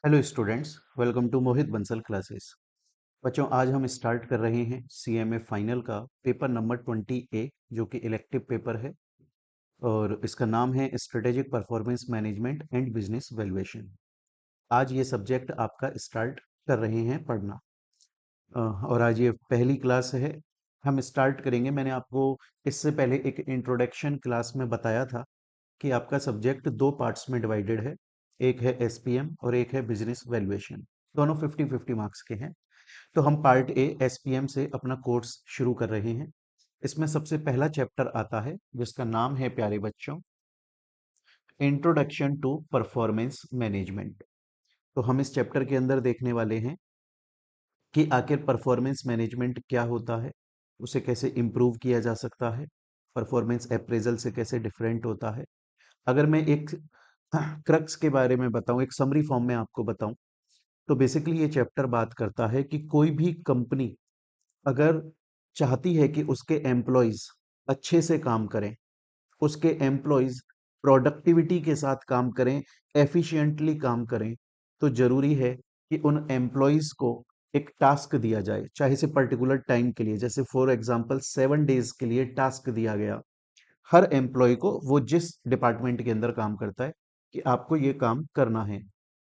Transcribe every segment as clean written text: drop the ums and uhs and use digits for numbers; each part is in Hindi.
Hello students, welcome to Mohit Bansal classes. बच्चों, आज हम स्टार्ट कर रहे हैं सीएमए फाइनल का पेपर नंबर 20A, जो कि इलेक्टिव पेपर है और इसका नाम है strategic performance management and business valuation. आज ये सब्जेक्ट आपका स्टार्ट कर रहे हैं पढ़ना। और आज ये पहली क्लास है। हम स्टार्ट करेंगे। मैंने आपको इससे पहले एक इंट्रोडक्शन क्लास में बताया था कि आपका सब्जेक्ट दो पार्ट्स में डिवाइडेड है। एक है एसपीएम और एक है बिजनेस वैल्यूएशन। दोनों 50-50 मार्क्स के हैं। तो हम पार्ट ए एसपीएम से अपना कोर्स शुरू कर रहे हैं। इसमें सबसे पहला चैप्टर आता है जिसका नाम है, प्यारे बच्चों, इंट्रोडक्शन टू परफॉर्मेंस मैनेजमेंट। तो हम इस चैप्टर के अंदर देखने वाले हैं कि आखिर परफॉर्मेंस मैनेजमेंट क्या होता है, उसे कैसे इम्प्रूव किया जा सकता है, परफॉर्मेंस अप्रेजल से कैसे डिफरेंट होता है। अगर मैं एक क्रक्स के बारे में बताऊं, एक समरी फॉर्म में आपको बताऊं, तो बेसिकली ये चैप्टर बात करता है कि कोई भी कंपनी अगर चाहती है कि उसके एम्प्लॉयज अच्छे से काम करें, उसके एम्प्लॉयज प्रोडक्टिविटी के साथ काम करें, एफिशिएंटली काम करें, तो जरूरी है कि उन एम्प्लॉयज को एक टास्क दिया जाए, चाहे से पर्टिकुलर टाइम के लिए। जैसे फॉर एग्जांपल 7 डेज के लिए टास्क दिया गया हर एम्प्लॉय को, वो जिस डिपार्टमेंट के अंदर काम करता है, कि आपको ये काम करना है।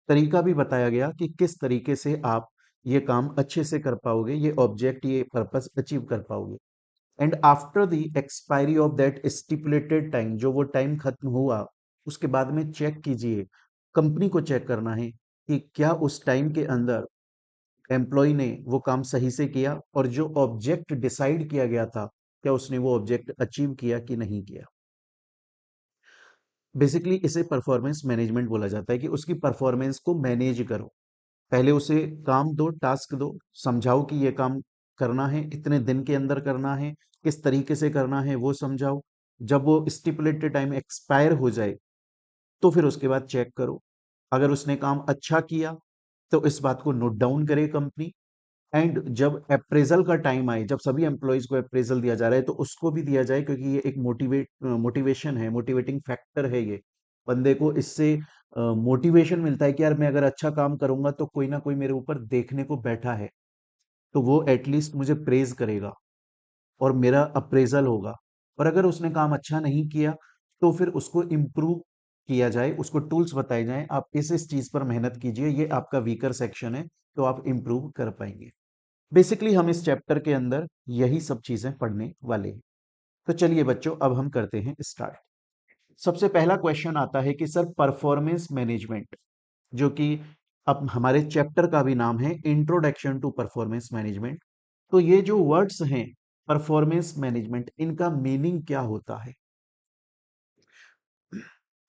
तरीका भी बताया गया कि किस तरीके से आप ये काम अच्छे से कर पाओगे, ये ऑब्जेक्ट, ये पर्पस अचीव कर पाओगे। And after the expiry of that stipulated time, जो वो टाइम खत्म हुआ, उसके बाद में चेक कीजिए, कंपनी को चेक करना है कि क्या उस टाइम के अंदर एम्प्लॉय ने वो काम सही से किया और जो ऑब्जेक्ट डिसाइड किया गया था, क्या उसने वो ऑब्जेक्ट अचीव किया कि नहीं किया। बेसिकली इसे परफॉर्मेंस मैनेजमेंट बोला जाता है कि उसकी परफॉर्मेंस को मैनेज करो। पहले उसे काम दो, टास्क दो, समझाओ कि ये काम करना है, इतने दिन के अंदर करना है, किस तरीके से करना है वो समझाओ। जब वो स्टिपुलेटेड टाइम एक्सपायर हो जाए, तो फिर उसके बाद चेक करो। अगर उसने काम अच्छा किया तो इस बात को नोट डाउन करे कंपनी। एंड जब अप्रेजल का टाइम आए, जब सभी एम्प्लॉयज को अप्रेजल दिया जा रहा है, तो उसको भी दिया जाए, क्योंकि ये एक मोटिवेशन है, मोटिवेटिंग फैक्टर है। ये बंदे को इससे मोटिवेशन मिलता है कि यार, मैं अगर अच्छा काम करूंगा तो कोई ना कोई मेरे ऊपर देखने को बैठा है, तो वो एटलीस्ट मुझे प्रेज करेगा और मेरा अप्रेजल होगा। और अगर उसने काम अच्छा नहीं किया, तो फिर उसको इम्प्रूव किया जाए, उसको टूल्स बताए जाएं, आप इस चीज पर मेहनत कीजिए, ये आपका वीकर सेक्शन है, तो आप इम्प्रूव कर पाएंगे। बेसिकली हम इस चैप्टर के अंदर यही सब चीजें पढ़ने वाले हैं। तो चलिए बच्चों, अब हम करते हैं स्टार्ट। सबसे पहला क्वेश्चन आता है कि सर, परफॉर्मेंस मैनेजमेंट, जो कि अब हमारे चैप्टर का भी नाम है इंट्रोडक्शन टू परफॉर्मेंस मैनेजमेंट, तो ये जो वर्ड्स हैं परफॉर्मेंस मैनेजमेंट, इनका मीनिंग क्या होता है।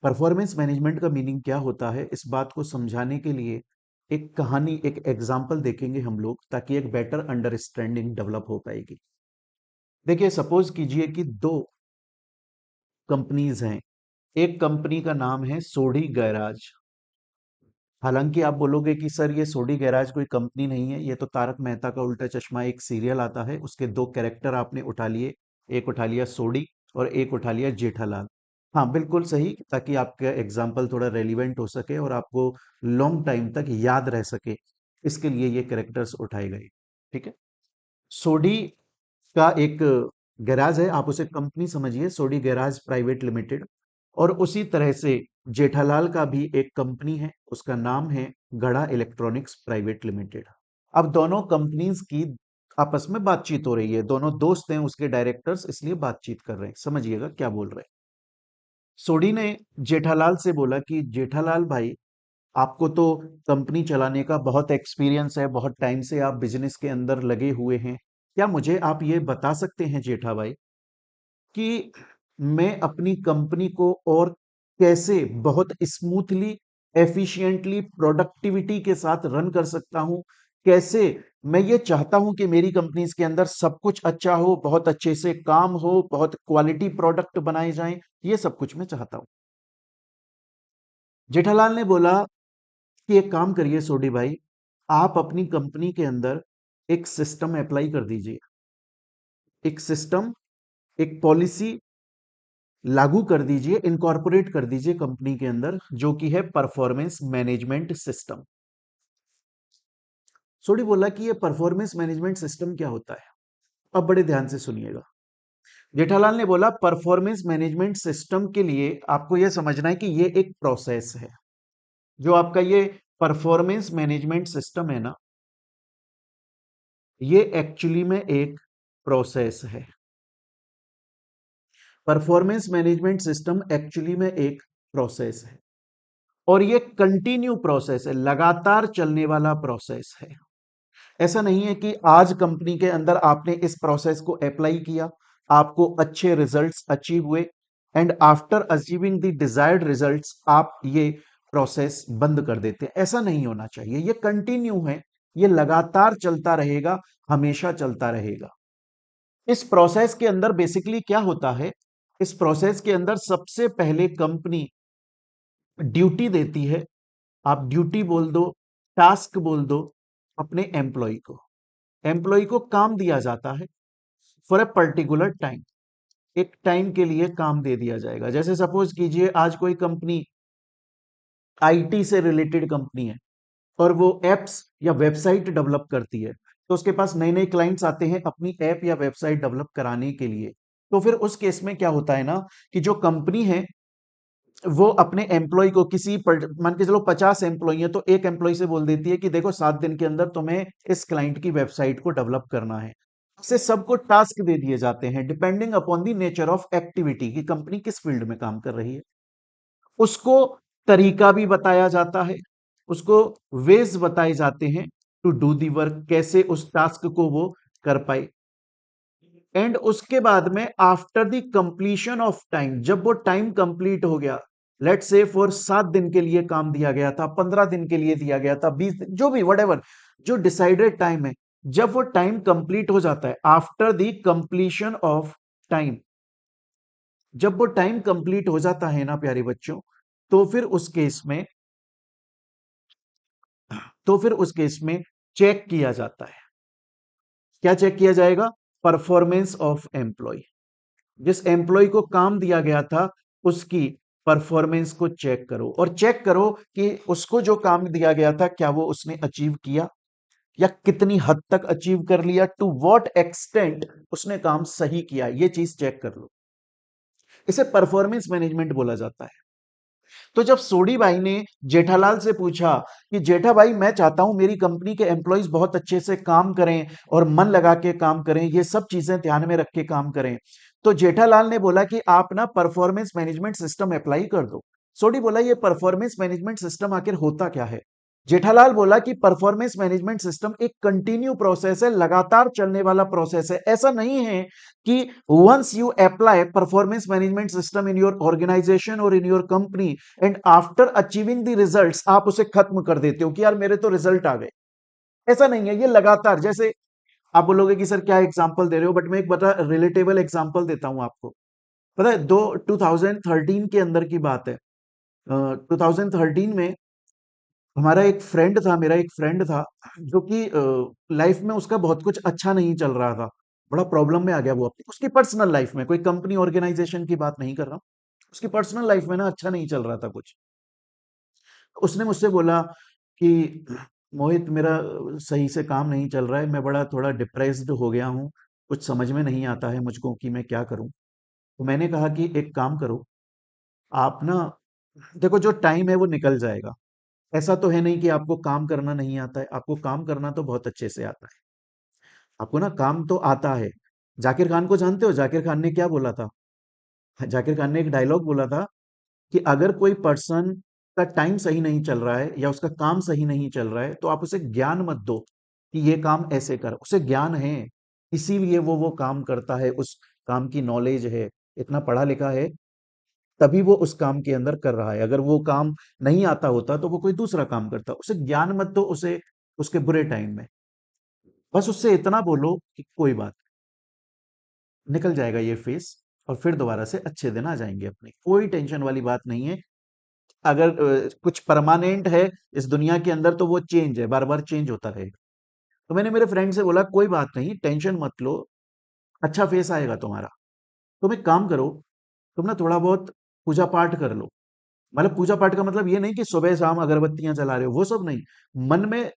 परफॉर्मेंस मैनेजमेंट का मीनिंग क्या होता है, इस बात को समझाने के लिए एक कहानी, एक एग्जाम्पल देखेंगे हम लोग, ताकि एक बेटर अंडरस्टैंडिंग डेवलप हो पाएगी। देखिए, सपोज कीजिए कि दो कंपनीज हैं। एक कंपनी का नाम है सोडी गैराज। हालांकि आप बोलोगे कि सर, ये सोडी गैराज कोई कंपनी नहीं है, ये तो तारक मेहता का उल्टा चश्मा एक सीरियल आता है, उसके दो कैरेक्टर आपने उठा लिए, एक उठा लिया सोडी और एक उठा लिया जेठालाल। हाँ, बिल्कुल सही, ताकि आपका एग्जाम्पल थोड़ा रेलिवेंट हो सके और आपको लॉन्ग टाइम तक याद रह सके, इसके लिए ये कैरेक्टर्स उठाए गए। ठीक है। सोडी का एक गैराज है, आप उसे कंपनी समझिए, सोडी गैराज प्राइवेट लिमिटेड। और उसी तरह से जेठालाल का भी एक कंपनी है, उसका नाम है गड़ा इलेक्ट्रॉनिक्स प्राइवेट लिमिटेड। अब दोनों कंपनीज की आपस में बातचीत हो रही है, दोनों दोस्त हैं उसके डायरेक्टर्स, इसलिए बातचीत कर रहे हैं। समझिएगा क्या बोल रहे हैं। सोडी ने जेठालाल से बोला कि जेठालाल भाई, आपको तो कंपनी चलाने का बहुत एक्सपीरियंस है, बहुत टाइम से आप बिजनेस के अंदर लगे हुए हैं। क्या मुझे आप ये बता सकते हैं जेठा भाई, कि मैं अपनी कंपनी को और कैसे बहुत स्मूथली, एफिशिएंटली, प्रोडक्टिविटी के साथ रन कर सकता हूं। कैसे मैं ये चाहता हूं कि मेरी कंपनीज के अंदर सब कुछ अच्छा हो, बहुत अच्छे से काम हो, बहुत क्वालिटी प्रोडक्ट बनाए जाएं, ये सब कुछ मैं चाहता हूं। जेठालाल ने बोला कि एक काम करिए सोडी भाई, आप अपनी कंपनी के अंदर एक सिस्टम अप्लाई कर दीजिए, एक सिस्टम, एक पॉलिसी लागू कर दीजिए, इनकॉर्पोरेट कर दीजिए कंपनी के अंदर, जो कि है परफॉर्मेंस मैनेजमेंट सिस्टम। सोडी बोला कि ये परफॉर्मेंस मैनेजमेंट सिस्टम क्या होता है। अब बड़े ध्यान से सुनिएगा। जेठालाल ने बोला परफॉर्मेंस मैनेजमेंट सिस्टम के लिए आपको यह समझना है कि ये एक प्रोसेस है। जो आपका ये परफॉर्मेंस मैनेजमेंट सिस्टम है ना, ये एक्चुअली में एक प्रोसेस है। परफॉर्मेंस मैनेजमेंट सिस्टम एक्चुअली में एक प्रोसेस है और ये कंटिन्यू प्रोसेस है, लगातार चलने वाला प्रोसेस है। ऐसा नहीं है कि आज कंपनी के अंदर आपने इस प्रोसेस को अप्लाई किया, आपको अच्छे रिजल्ट्स अचीव हुए and after achieving the desired results आप ये प्रोसेस बंद कर देते हैं। ऐसा नहीं होना चाहिए। ये कंटिन्यू है, ये लगातार चलता रहेगा, हमेशा चलता रहेगा। इस प्रोसेस के अंदर बेसिकली क्या होता है, इस प्रोसेस के अंदर सबसे पहले कंपनी ड्यूटी देती है, आप ड्यूटी बोल दो, टास्क बोल दो, अपने एम्प्लॉय को काम दिया जाता है फॉर ए पर्टिकुलर टाइम। एक टाइम के लिए काम दे दिया जाएगा। जैसे सपोज कीजिए आज कोई कंपनी आईटी से रिलेटेड कंपनी है और वो एप्स या वेबसाइट डेवलप करती है, तो उसके पास नए नए क्लाइंट्स आते हैं अपनी ऐप या वेबसाइट डेवलप कराने के लिए। तो फिर उस केस में क्या होता है ना, कि जो कंपनी है वो अपने एम्प्लॉय को मान के चलो 50 एम्प्लॉय है, तो एक एम्प्लॉय से बोल देती है कि देखो 7 दिन के अंदर तुम्हें इस क्लाइंट की वेबसाइट को डेवलप करना है। से सबको टास्क दे दिए जाते हैं depending upon the nature of activity की कंपनी किस फील्ड में काम कर रही है। उसको तरीका भी बताया जाता है, उसको वेज बताए जाते हैं टू डू दी वर्क, कैसे उस टास्क को वो कर पाए। एंड उसके बाद में after the completion of time, जब वो टाइम कंप्लीट हो गया, लेट से फॉर 7 दिन के लिए काम दिया गया था, 15 दिन के लिए दिया गया था, 20 दिन, जो भी वट जो डिसाइडेड टाइम है, जब वो टाइम कंप्लीट हो जाता है, after the completion of time, जब वो टाइम कंप्लीट हो जाता है ना प्यारे बच्चों, तो फिर उस केस में तो फिर उस केस में चेक किया जाता है। क्या चेक किया जाएगा? Performance of employee. जिस एम्प्लॉय को काम दिया गया था उसकी परफॉर्मेंस को चेक करो, और चेक करो कि उसको जो काम दिया गया था क्या वो उसने अचीव किया, या कितनी हद तक अचीव कर लिया, टू व्हाट एक्सटेंट उसने काम सही किया, ये चीज चेक कर लो। इसे परफॉर्मेंस मैनेजमेंट बोला जाता है। तो जब सोडी भाई ने जेठालाल से पूछा कि जेठा भाई मैं चाहता हूं मेरी कंपनी के एम्प्लॉयज बहुत अच्छे से काम करें और मन लगा के काम करें, ये सब चीजें ध्यान में रख के काम करें, तो जेठालाल ने बोला कि आप ना परफॉर्मेंस मैनेजमेंट सिस्टम अप्लाई कर दो। सोडी बोला ये परफॉर्मेंस मैनेजमेंट सिस्टम आखिर होता क्या है? जेठालाल बोला कि परफॉर्मेंस मैनेजमेंट सिस्टम एक कंटिन्यू प्रोसेस है, लगातार चलने वाला प्रोसेस है। ऐसा नहीं है कि once you apply performance management system in your organisation और in your company and after achieving the results आप उसे खत्म कर देते हो कि यार मेरे तो रिजल्ट आ गए। ऐसा नहीं है, ये लगातार, जैसे आप बोलोगे कि सर क्या एग्जांपल दे रहे हो, बट मैं एक बता रिलेटेबल एग्जांपल देता हूं आपको। पता है, दो 2013 के अंदर की बात है। 2013 में हमारा एक फ्रेंड था, मेरा एक फ्रेंड था, जो कि लाइफ में उसका बहुत कुछ अच्छा नहीं चल रहा था। बड़ा प्रॉब्लम में आ गया वो अपनी उसकी पर्सनल लाइफ में, कोई कंपनी ऑर्गेनाइजेशन की बात नहीं कर रहा हूं। उसकी पर्सनल लाइफ में ना अच्छा नहीं चल रहा था कुछ। उसने मुझसे बोला कि मोहित मेरा सही से काम नहीं चल रहा है, मैं बड़ा थोड़ा डिप्रेस्ड हो गया हूँ, कुछ समझ में नहीं आता है मुझको कि मैं क्या करूँ। तो मैंने कहा कि एक काम करो, आप ना देखो जो टाइम है वो निकल जाएगा। ऐसा तो है नहीं कि आपको काम करना नहीं आता है, आपको काम करना तो बहुत अच्छे से आता है। आपको ना काम तो आता है। जाकिर खान को जानते हो? जाकिर खान ने क्या बोला था? जाकिर खान ने एक डायलॉग बोला था कि अगर कोई पर्सन का टाइम सही नहीं चल रहा है या उसका काम सही नहीं चल रहा है, तो आप उसे ज्ञान मत दो कि ये काम ऐसे कर। उसे ज्ञान है, इसीलिए वो काम करता है, उस काम की नॉलेज है, इतना पढ़ा लिखा है, तभी वो उस काम के अंदर कर रहा है। अगर वो काम नहीं आता होता तो वो कोई दूसरा काम करता। उसे ज्ञान मत दो, उसे उसके बुरे टाइम में। बस उससे इतना बोलो कि कोई बात, निकल जाएगा ये फेस और फिर दोबारा से अच्छे दिन आ जाएंगे अपने, कोई टेंशन वाली बात नहीं है। अगर कुछ परमानेंट है इस दुनिया के अंदर तो वो चेंज है, बार बार चेंज होता रहेगा। तो मैंने मेरे फ्रेंड से बोला कोई बात नहीं, टेंशन मत लो, अच्छा फेस आएगा तुम्हारा। तुम एक काम करो, तुम ना थोड़ा बहुत पूजा पाठ कर लो। मतलब पूजा पाठ का मतलब ये नहीं कि सुबह शाम अगरबत्तियां जला रहे हो, वो सब नहीं। मन में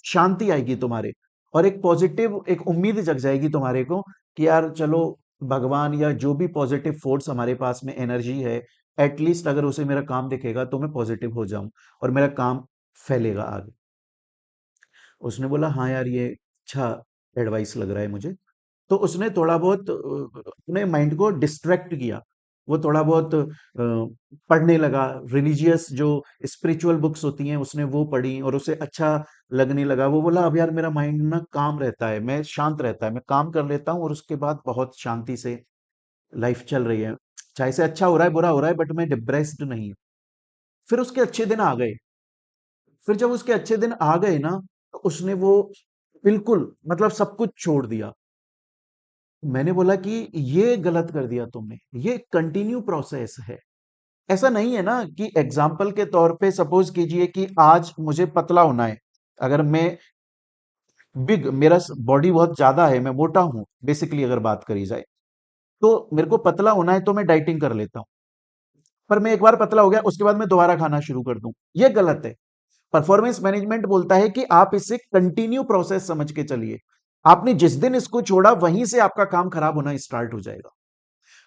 शांति आएगी तुम्हारे, और एक पॉजिटिव एक उम्मीद जग जाएगी तुम्हारे को कि यार चलो, भगवान या जो भी पॉजिटिव फोर्स हमारे पास में एनर्जी है, एटलीस्ट अगर उसे मेरा काम दिखेगा तो मैं पॉजिटिव हो जाऊं और मेरा काम फैलेगा आगे। उसने बोला हाँ यार, ये अच्छा एडवाइस लग रहा है मुझे। तो उसने थोड़ा बहुत अपने माइंड को डिस्ट्रैक्ट किया। वो थोड़ा बहुत पढ़ने लगा, रिलीजियस जो स्पिरिचुअल बुक्स होती हैं उसने वो पढ़ी और उसे अच्छा लगने लगा। वो बोला अब यार मेरा माइंड ना काम रहता है, मैं शांत रहता है, मैं काम कर लेता हूँ और उसके बाद बहुत शांति से लाइफ चल रही है। चाहे से अच्छा हो रहा है बुरा हो रहा है, बट मैं डिप्रेस्ड नहीं हूँ। फिर उसके अच्छे दिन आ गए। फिर जब उसके अच्छे दिन आ गए ना, तो उसने वो बिल्कुल मतलब सब कुछ छोड़ दिया। मैंने बोला कि ये गलत कर दिया तुमने, ये कंटिन्यू प्रोसेस है। ऐसा नहीं है ना कि एग्जाम्पल के तौर पे सपोज कीजिए कि आज मुझे पतला होना है। अगर मैं बिग, मेरा बॉडी बहुत ज्यादा है, मैं मोटा हूं बेसिकली अगर बात करी जाए, तो मेरे को पतला होना है तो मैं डाइटिंग कर लेता हूं। पर मैं एक बार पतला हो गया उसके बाद मैं दोबारा खाना शुरू कर दूं, ये गलत है। परफॉर्मेंस मैनेजमेंट बोलता है कि आप इसे कंटिन्यू प्रोसेस समझ के चलिए। आपने जिस दिन इसको छोड़ा वहीं से आपका काम खराब होना स्टार्ट हो जाएगा।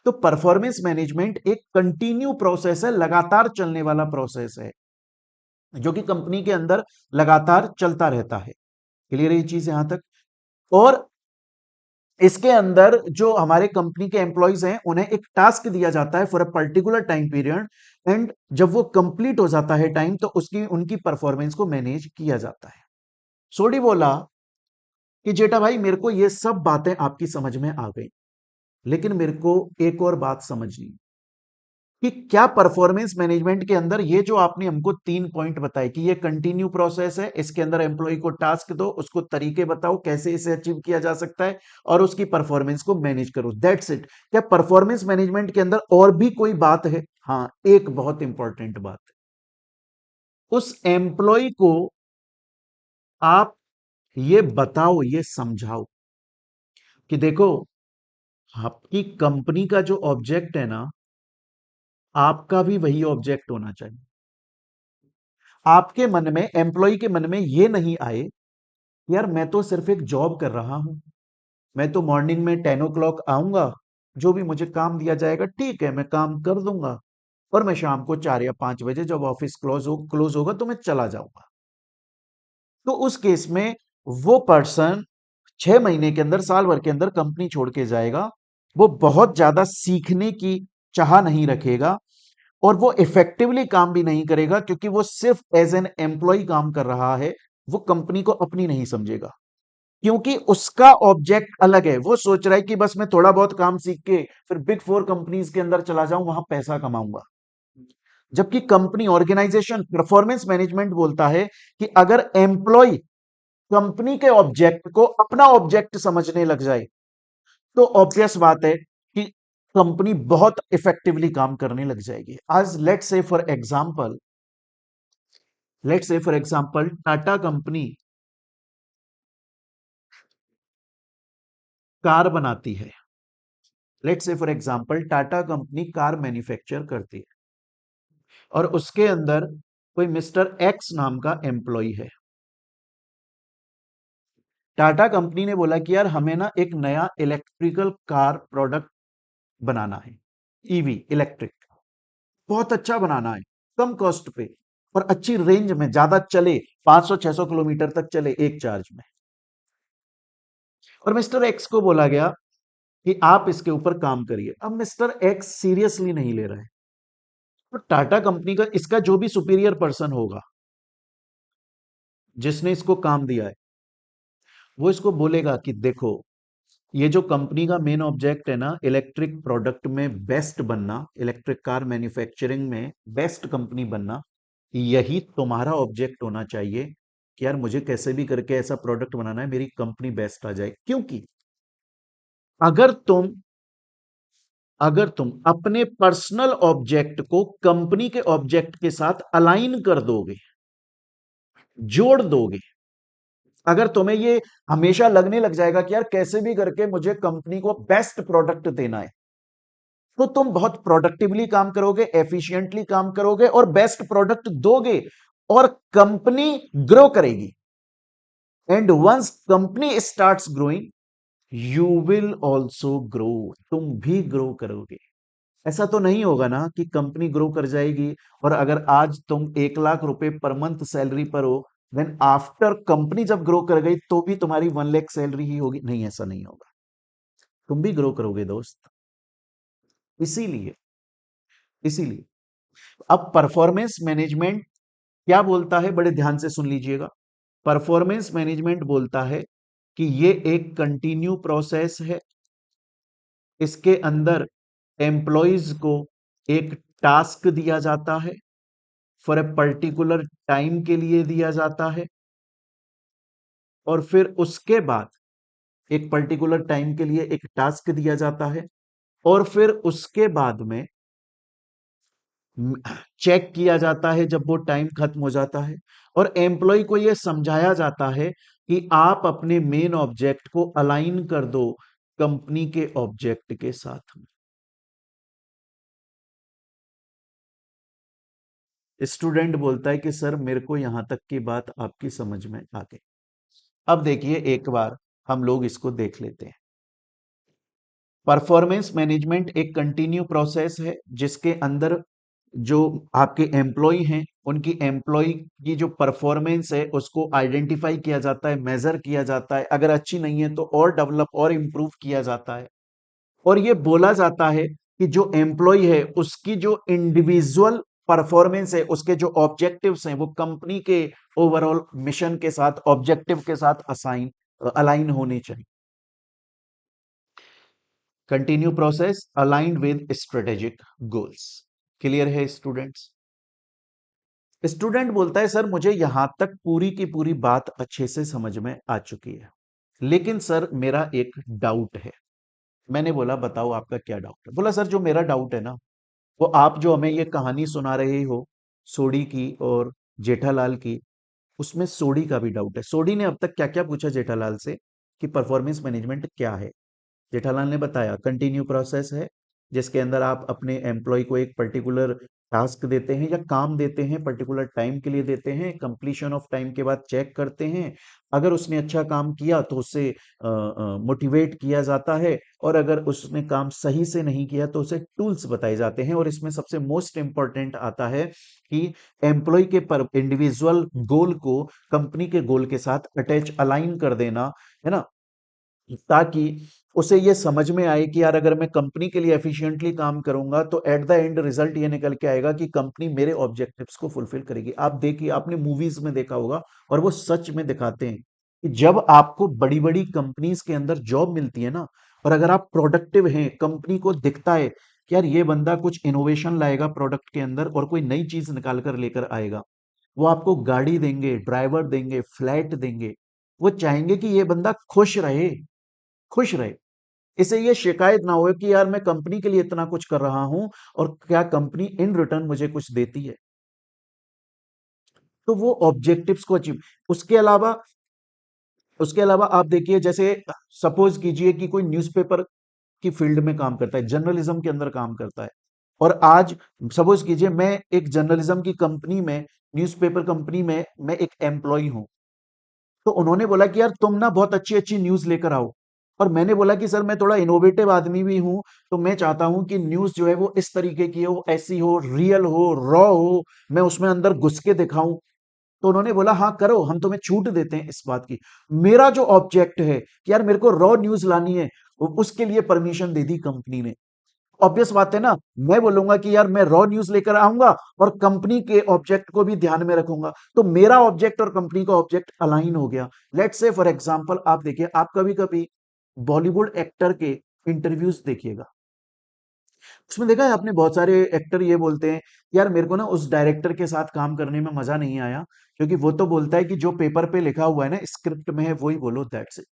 तो परफॉर्मेंस मैनेजमेंट एक कंटिन्यू प्रोसेस है, लगातार चलने वाला प्रोसेस है, जो कि कंपनी के अंदर लगातार चलता रहता है। क्लियर है ये चीज यहां तक? और इसके अंदर जो हमारे कंपनी के एम्प्लॉयज हैं उन्हें एक टास्क दिया जाता है for a particular time period, and जब वो कंप्लीट हो जाता है टाइम तो उसकी उनकी परफॉर्मेंस को मैनेज किया जाता है। सोडी बोला कि जेठा भाई मेरे को ये सब बातें आपकी समझ में आ गई, लेकिन मेरे को एक और बात समझनी कि क्या परफॉर्मेंस मैनेजमेंट के अंदर ये जो आपने हमको 3 पॉइंट बताए कि ये कंटिन्यू प्रोसेस है, इसके अंदर एम्प्लॉय को टास्क दो, उसको तरीके बताओ कैसे इसे अचीव किया जा सकता है और उसकी परफॉर्मेंस को मैनेज करो, दैट्स इट। क्या परफॉर्मेंस मैनेजमेंट के अंदर और भी कोई बात है? हाँ, एक बहुत इंपॉर्टेंट बात है। उस एम्प्लॉय को आप ये बताओ, ये समझाओ कि देखो, आपकी कंपनी का जो ऑब्जेक्ट है ना, आपका भी वही ऑब्जेक्ट होना चाहिए। आपके मन में, एम्प्लॉय के मन में ये नहीं आए यार मैं तो सिर्फ एक जॉब कर रहा हूं, मैं तो मॉर्निंग में 10 o'clock आऊंगा, जो भी मुझे काम दिया जाएगा ठीक है मैं काम कर दूंगा, और मैं शाम को 4 या 5 बजे जब ऑफिस क्लोज होगा तो मैं चला जाऊंगा। तो उस केस में वो पर्सन 6 महीने के अंदर, साल भर के अंदर कंपनी छोड़ के जाएगा। वो बहुत ज्यादा सीखने की चाह नहीं रखेगा और वो इफेक्टिवली काम भी नहीं करेगा, क्योंकि वो सिर्फ एज एन एम्प्लॉय काम कर रहा है। वो कंपनी को अपनी नहीं समझेगा, क्योंकि उसका ऑब्जेक्ट अलग है। वो सोच रहा है कि बस मैं थोड़ा बहुत काम सीख के फिर बिग फोर कंपनीज के अंदर चला जाऊं, वहां पैसा कमाऊंगा। जबकि कंपनी, ऑर्गेनाइजेशन, परफॉर्मेंस मैनेजमेंट बोलता है कि अगर एम्प्लॉय कंपनी के ऑब्जेक्ट को अपना ऑब्जेक्ट समझने लग जाए, तो ऑब्वियस बात है कि कंपनी बहुत इफेक्टिवली काम करने लग जाएगी। आज let's say for example Tata company car बनाती है। Let's say for example Tata company car manufacture करती है और उसके अंदर कोई मिस्टर एक्स नाम का एम्प्लॉय है। टाटा कंपनी ने बोला कि यार हमें ना एक नया इलेक्ट्रिकल कार प्रोडक्ट बनाना है, ईवी इलेक्ट्रिक, बहुत अच्छा बनाना है, कम कॉस्ट पे और अच्छी रेंज में, ज्यादा चले, 500-600 किलोमीटर तक चले एक चार्ज में। और मिस्टर एक्स को बोला गया कि आप इसके ऊपर काम करिए। अब मिस्टर एक्स सीरियसली नहीं ले रहा है, तो टाटा कंपनी का इसका जो भी सुपीरियर पर्सन होगा जिसने इसको काम दिया है, वो इसको बोलेगा कि देखो, ये जो कंपनी का मेन ऑब्जेक्ट है ना, इलेक्ट्रिक प्रोडक्ट में बेस्ट बनना, इलेक्ट्रिक कार मैन्युफैक्चरिंग में बेस्ट कंपनी बनना, यही तुम्हारा ऑब्जेक्ट होना चाहिए कि यार मुझे कैसे भी करके ऐसा प्रोडक्ट बनाना है, मेरी कंपनी बेस्ट आ जाए। क्योंकि अगर तुम अगर तुम अपने पर्सनल ऑब्जेक्ट को कंपनी के ऑब्जेक्ट के साथ अलाइन कर दोगे, जोड़ दोगे, अगर तुम्हें ये हमेशा लगने लग जाएगा कि यार कैसे भी करके मुझे कंपनी को बेस्ट प्रोडक्ट देना है, तो तुम बहुत प्रोडक्टिवली काम करोगे, एफिशिएंटली काम करोगे और बेस्ट प्रोडक्ट दोगे और कंपनी ग्रो करेगी। And once company starts growing you will also grow, तुम भी ग्रो करोगे। ऐसा तो नहीं होगा ना कि कंपनी ग्रो कर जाएगी और अगर आज तुम 1 लाख रुपए पर मंथ सैलरी पर हो, देन आफ्टर कंपनी जब ग्रो कर गई तो भी तुम्हारी 1 लाख सैलरी ही होगी? नहीं, ऐसा नहीं होगा, तुम भी ग्रो करोगे दोस्त। इसीलिए इसीलिए अब परफॉर्मेंस मैनेजमेंट क्या बोलता है, बड़े ध्यान से सुन लीजिएगा। परफॉर्मेंस मैनेजमेंट बोलता है कि ये एक कंटिन्यू प्रोसेस है। इसके अंदर एम्प्लॉयज को एक टास्क दिया जाता है, फॉर ए पर्टिकुलर टाइम के लिए दिया जाता है, और फिर उसके बाद एक पर्टिकुलर टाइम के लिए एक टास्क दिया जाता है, और फिर उसके बाद में चेक किया जाता है जब वो टाइम खत्म हो जाता है, और एम्प्लॉय को यह समझाया जाता है कि आप अपने मेन ऑब्जेक्ट को अलाइन कर दो कंपनी के ऑब्जेक्ट के साथ में। स्टूडेंट बोलता है कि सर मेरे को यहां तक की बात आपकी समझ में आ गई। अब देखिए, एक बार हम लोग इसको देख लेते हैं। परफॉर्मेंस मैनेजमेंट एक कंटिन्यू प्रोसेस है जिसके अंदर जो आपके एम्प्लॉय हैं उनकी एम्प्लॉय की जो परफॉर्मेंस है उसको आइडेंटिफाई किया जाता है, मेजर किया जाता है, अगर अच्छी नहीं है तो और डेवलप और इंप्रूव किया जाता है। और ये बोला जाता है कि जो एम्प्लॉय है उसकी जो इंडिविजुअल परफॉर्मेंस है, उसके जो ऑब्जेक्टिव्स हैं वो कंपनी के ओवरऑल मिशन के साथ, ऑब्जेक्टिव के साथ असाइन अलाइन होने चाहिए। Continue process aligned with strategic goals. Clear है स्टूडेंट्स? स्टूडेंट बोलता है सर मुझे यहां तक पूरी की पूरी बात अच्छे से समझ में आ चुकी है, लेकिन सर मेरा एक डाउट है। मैंने बोला बताओ आपका क्या डाउट है? बोला सर जो मेरा डाउट है ना, वो आप जो हमें ये कहानी सुना रहे हो सोडी की और जेठालाल की, उसमें सोडी का भी डाउट है। सोडी ने अब तक क्या क्या पूछा जेठालाल से कि परफॉर्मेंस मैनेजमेंट क्या है। जेठालाल ने बताया कंटिन्यू प्रोसेस है जिसके अंदर आप अपने एम्प्लॉय को एक पर्टिकुलर टास्क देते हैं या काम देते हैं, पर्टिकुलर टाइम के लिए देते हैं, कंप्लीशन ऑफ टाइम के बाद चेक करते हैं। अगर उसने अच्छा काम किया तो उसे मोटिवेट किया जाता है, और अगर उसने काम सही से नहीं किया तो उसे टूल्स बताए जाते हैं। और इसमें सबसे मोस्ट इंपॉर्टेंट आता है कि एम्प्लॉय के पर इंडिविजुअल गोल को कंपनी के गोल के साथ अटैच अलाइन कर देना, है ना, ताकि उसे ये समझ में आए कि यार अगर मैं कंपनी के लिए एफिशिएंटली काम करूंगा तो एट द एंड रिजल्ट ये निकल के आएगा कि कंपनी मेरे ऑब्जेक्टिव्स को फुलफिल करेगी। आप देखिए, आपने मूवीज में देखा होगा और वो सच में दिखाते हैं कि जब आपको बड़ी बड़ी कंपनीज के अंदर जॉब मिलती है ना, और अगर आप प्रोडक्टिव हैं, कंपनी को दिखता है कि यार ये बंदा कुछ इनोवेशन लाएगा प्रोडक्ट के अंदर और कोई नई चीज निकाल कर लेकर आएगा, वो आपको गाड़ी देंगे, ड्राइवर देंगे, फ्लैट देंगे। वो चाहेंगे कि ये बंदा खुश रहे, खुश रहे। इसे ये शिकायत ना हो कि यार मैं कंपनी के लिए इतना कुछ कर रहा हूं और क्या कंपनी इन रिटर्न मुझे कुछ देती है। तो वो ऑब्जेक्टिव्स को अचीव, उसके अलावा उसके अलावा आप देखिए, जैसे सपोज कीजिए कि कोई न्यूज़पेपर की फील्ड में काम करता है, जर्नलिज्म के अंदर काम करता है, और आज सपोज कीजिए मैं एक जर्नलिज्म की कंपनी में, न्यूज़पेपर कंपनी में मैं एक एम्प्लॉय हूं। तो उन्होंने बोला कि यार तुम ना बहुत अच्छी अच्छी न्यूज़ लेकर आओ, और मैंने बोला कि सर मैं थोड़ा इनोवेटिव आदमी भी हूं, तो मैं चाहता हूं कि न्यूज़ जो है वो इस तरीके की हो, ऐसी हो, रियल हो, रॉ हो, मैं उसमें अंदर घुस के दिखाऊं। तो उन्होंने बोला हाँ करो, हम तुम्हें छूट देते हैं इस बात की। मेरा जो ऑब्जेक्ट है कि यार मेरे को रॉ न्यूज़ लानी है, उसके लिए परमिशन दे दी कंपनी ने। ऑब्वियस बात है ना, मैं बोलूंगा कि यार मैं रॉ न्यूज़ लेकर आऊंगा और कंपनी के ऑब्जेक्ट को भी ध्यान में रखूंगा, तो मेरा ऑब्जेक्ट और कंपनी का ऑब्जेक्ट अलाइन हो गया। लेट्स से फॉर एग्जांपल आप देखिए, आप कभी कभी बॉलीवुड एक्टर के इंटरव्यूज देखिएगा, उसमें देखा है आपने बहुत सारे एक्टर ये बोलते हैं यार मेरे को ना उस डायरेक्टर के साथ काम करने में मजा नहीं आया, क्योंकि वो तो बोलता है कि जो पेपर पे लिखा हुआ है ना, स्क्रिप्ट में है वही बोलो, दैट्स इट।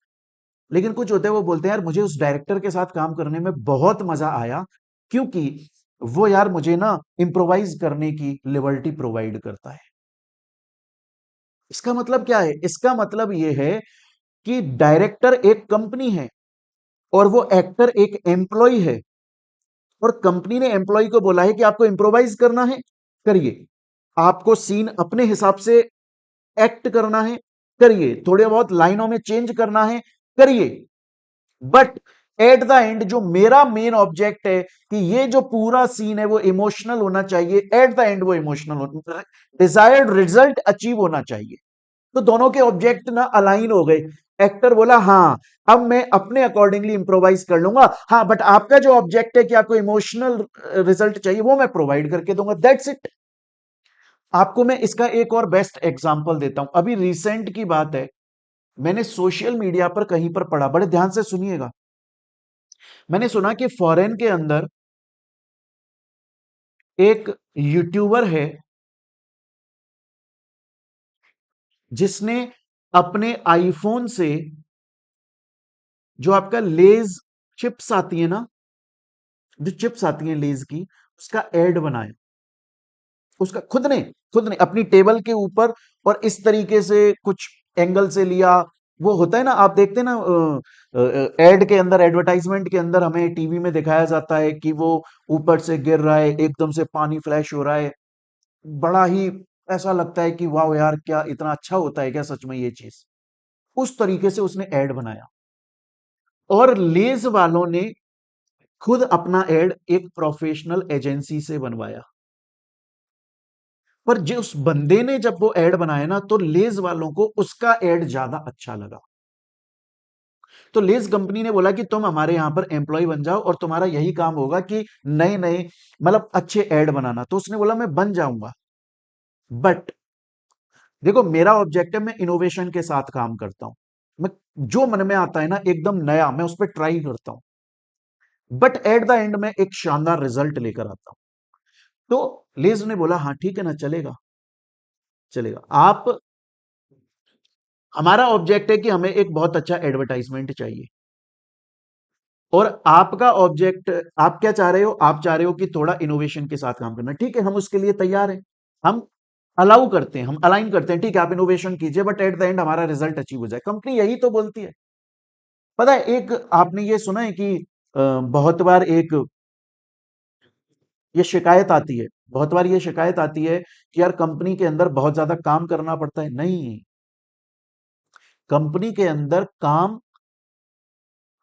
लेकिन कुछ होते हैं वो बोलते हैं यार मुझे उस डायरेक्टर के साथ काम करने में बहुत मजा आया, क्योंकि वो यार मुझे ना इम्प्रोवाइज करने की लिबर्टी प्रोवाइड करता है। इसका मतलब क्या है? इसका मतलब ये है कि डायरेक्टर एक कंपनी है और वो एक्टर एक एम्प्लॉय है, और कंपनी ने एम्प्लॉय को बोला है कि आपको इम्प्रोवाइज करना है, करिए। आपको सीन अपने हिसाब से एक्ट करना है, करिए, थोड़े बहुत लाइनों में चेंज करना है करिए, बट एट द एंड जो मेरा मेन ऑब्जेक्ट है कि ये जो पूरा सीन है वो इमोशनल होना चाहिए, एट द एंड वो इमोशनल होना, डिजायर्ड रिजल्ट अचीव होना चाहिए। तो दोनों के ऑब्जेक्ट ना अलाइन हो गए। एक्टर बोला हाँ, अब मैं अपने अकॉर्डिंगली इंप्रोवाइज कर लूंगा, हाँ बट आपका जो ऑब्जेक्ट है कि आपको इमोशनल रिजल्ट चाहिए वो मैं प्रोवाइड करके दूंगा, दैट्स इट। आपको मैं इसका एक और बेस्ट एग्जांपल देता हूं, अभी रिसेंट की बात है, मैंने सोशल मीडिया पर कहीं पर पढ़ा, बड़े ध्यान से सुनिएगा। मैंने सुना कि फॉरेन के अंदर एक यूट्यूबर है जिसने अपने आईफोन से जो आपका लेज चिप्स आती है ना, जो चिप्स आती हैं लेज की, उसका एड बनाया। उसका खुद ने अपनी टेबल के ऊपर, और इस तरीके से कुछ एंगल से लिया। वो होता है ना, आप देखते हैं ना एड के अंदर, एडवर्टाइजमेंट के अंदर हमें टीवी में दिखाया जाता है कि वो ऊपर से गिर रहा है, एकदम से पानी फ्लैश हो रहा है, बड़ा ही ऐसा लगता है कि वाह यार, क्या इतना अच्छा होता है क्या सच में ये चीज। उस तरीके से उसने एड बनाया, और लेज वालों ने खुद अपना एड एक प्रोफेशनल एजेंसी से बनवाया। पर जो उस बंदे ने जब वो एड बनाया ना, तो लेज वालों को उसका एड ज्यादा अच्छा लगा। तो लेज कंपनी ने बोला कि तुम हमारे यहां पर एम्प्लॉय बन जाओ और तुम्हारा यही काम होगा कि नए नए मतलब अच्छे एड बनाना। तो उसने बोला मैं बन जाऊंगा, बट देखो मेरा ऑब्जेक्ट है, मैं इनोवेशन के साथ काम करता हूं, मैं जो मन में आता है ना एकदम नया, मैं उस पर ट्राई करता हूं, बट एट द एंड में एक शानदार रिजल्ट लेकर आता हूं। तो लेज ने बोला हाँ ठीक है ना, चलेगा, चलेगा। आप, हमारा ऑब्जेक्ट है कि हमें एक बहुत अच्छा एडवर्टाइजमेंट चाहिए, और आपका ऑब्जेक्ट, आप क्या चाह रहे हो, आप चाह रहे हो कि थोड़ा इनोवेशन के साथ काम करना, ठीक है, हम उसके लिए तैयार हैं, हम अलाउ करते हैं, हम अलाइन करते हैं, ठीक है आप इनोवेशन कीजिए, बट एट द एंड हमारा रिजल्ट अचीव हो जाए। कंपनी यही तो बोलती है। पता है, एक आपने ये सुना है कि बहुत बार एक ये शिकायत आती है, बहुत बार ये शिकायत आती है कि यार कंपनी के अंदर बहुत ज्यादा काम करना पड़ता है। नहीं, कंपनी के अंदर काम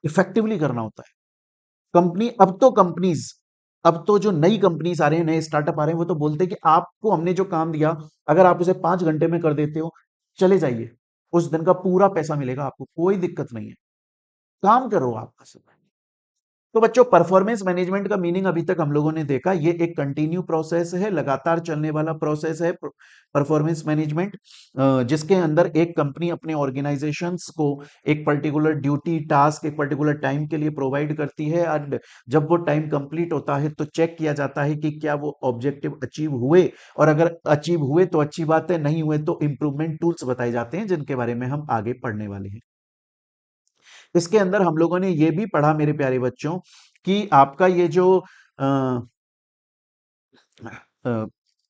इफेक्टिवली करना होता है। कंपनी, अब तो जो नई कंपनीज आ रहे हैं, नए स्टार्टअप आ रहे हैं, वो तो बोलते हैं कि आपको हमने जो काम दिया, अगर आप उसे 5 घंटे में कर देते हो, चले जाइए, उस दिन का पूरा पैसा मिलेगा आपको, कोई दिक्कत नहीं है, काम करो आपका समय। तो बच्चों, परफॉर्मेंस मैनेजमेंट का मीनिंग अभी तक हम लोगों ने देखा, ये एक कंटिन्यू प्रोसेस है, लगातार चलने वाला प्रोसेस है परफॉर्मेंस मैनेजमेंट, जिसके अंदर एक कंपनी अपने ऑर्गेनाइजेशंस को एक पर्टिकुलर ड्यूटी, टास्क एक पर्टिकुलर टाइम के लिए प्रोवाइड करती है, एंड जब वो टाइम कंप्लीट होता है तो चेक किया जाता है कि क्या वो ऑब्जेक्टिव अचीव हुए, और अगर अचीव हुए तो अच्छी बात है, नहीं हुए तो इंप्रूवमेंट टूल्स बताए जाते हैं, जिनके बारे में हम आगे पढ़ने वाले हैं। इसके अंदर हम लोगों ने ये भी पढ़ा मेरे प्यारे बच्चों कि आपका ये जो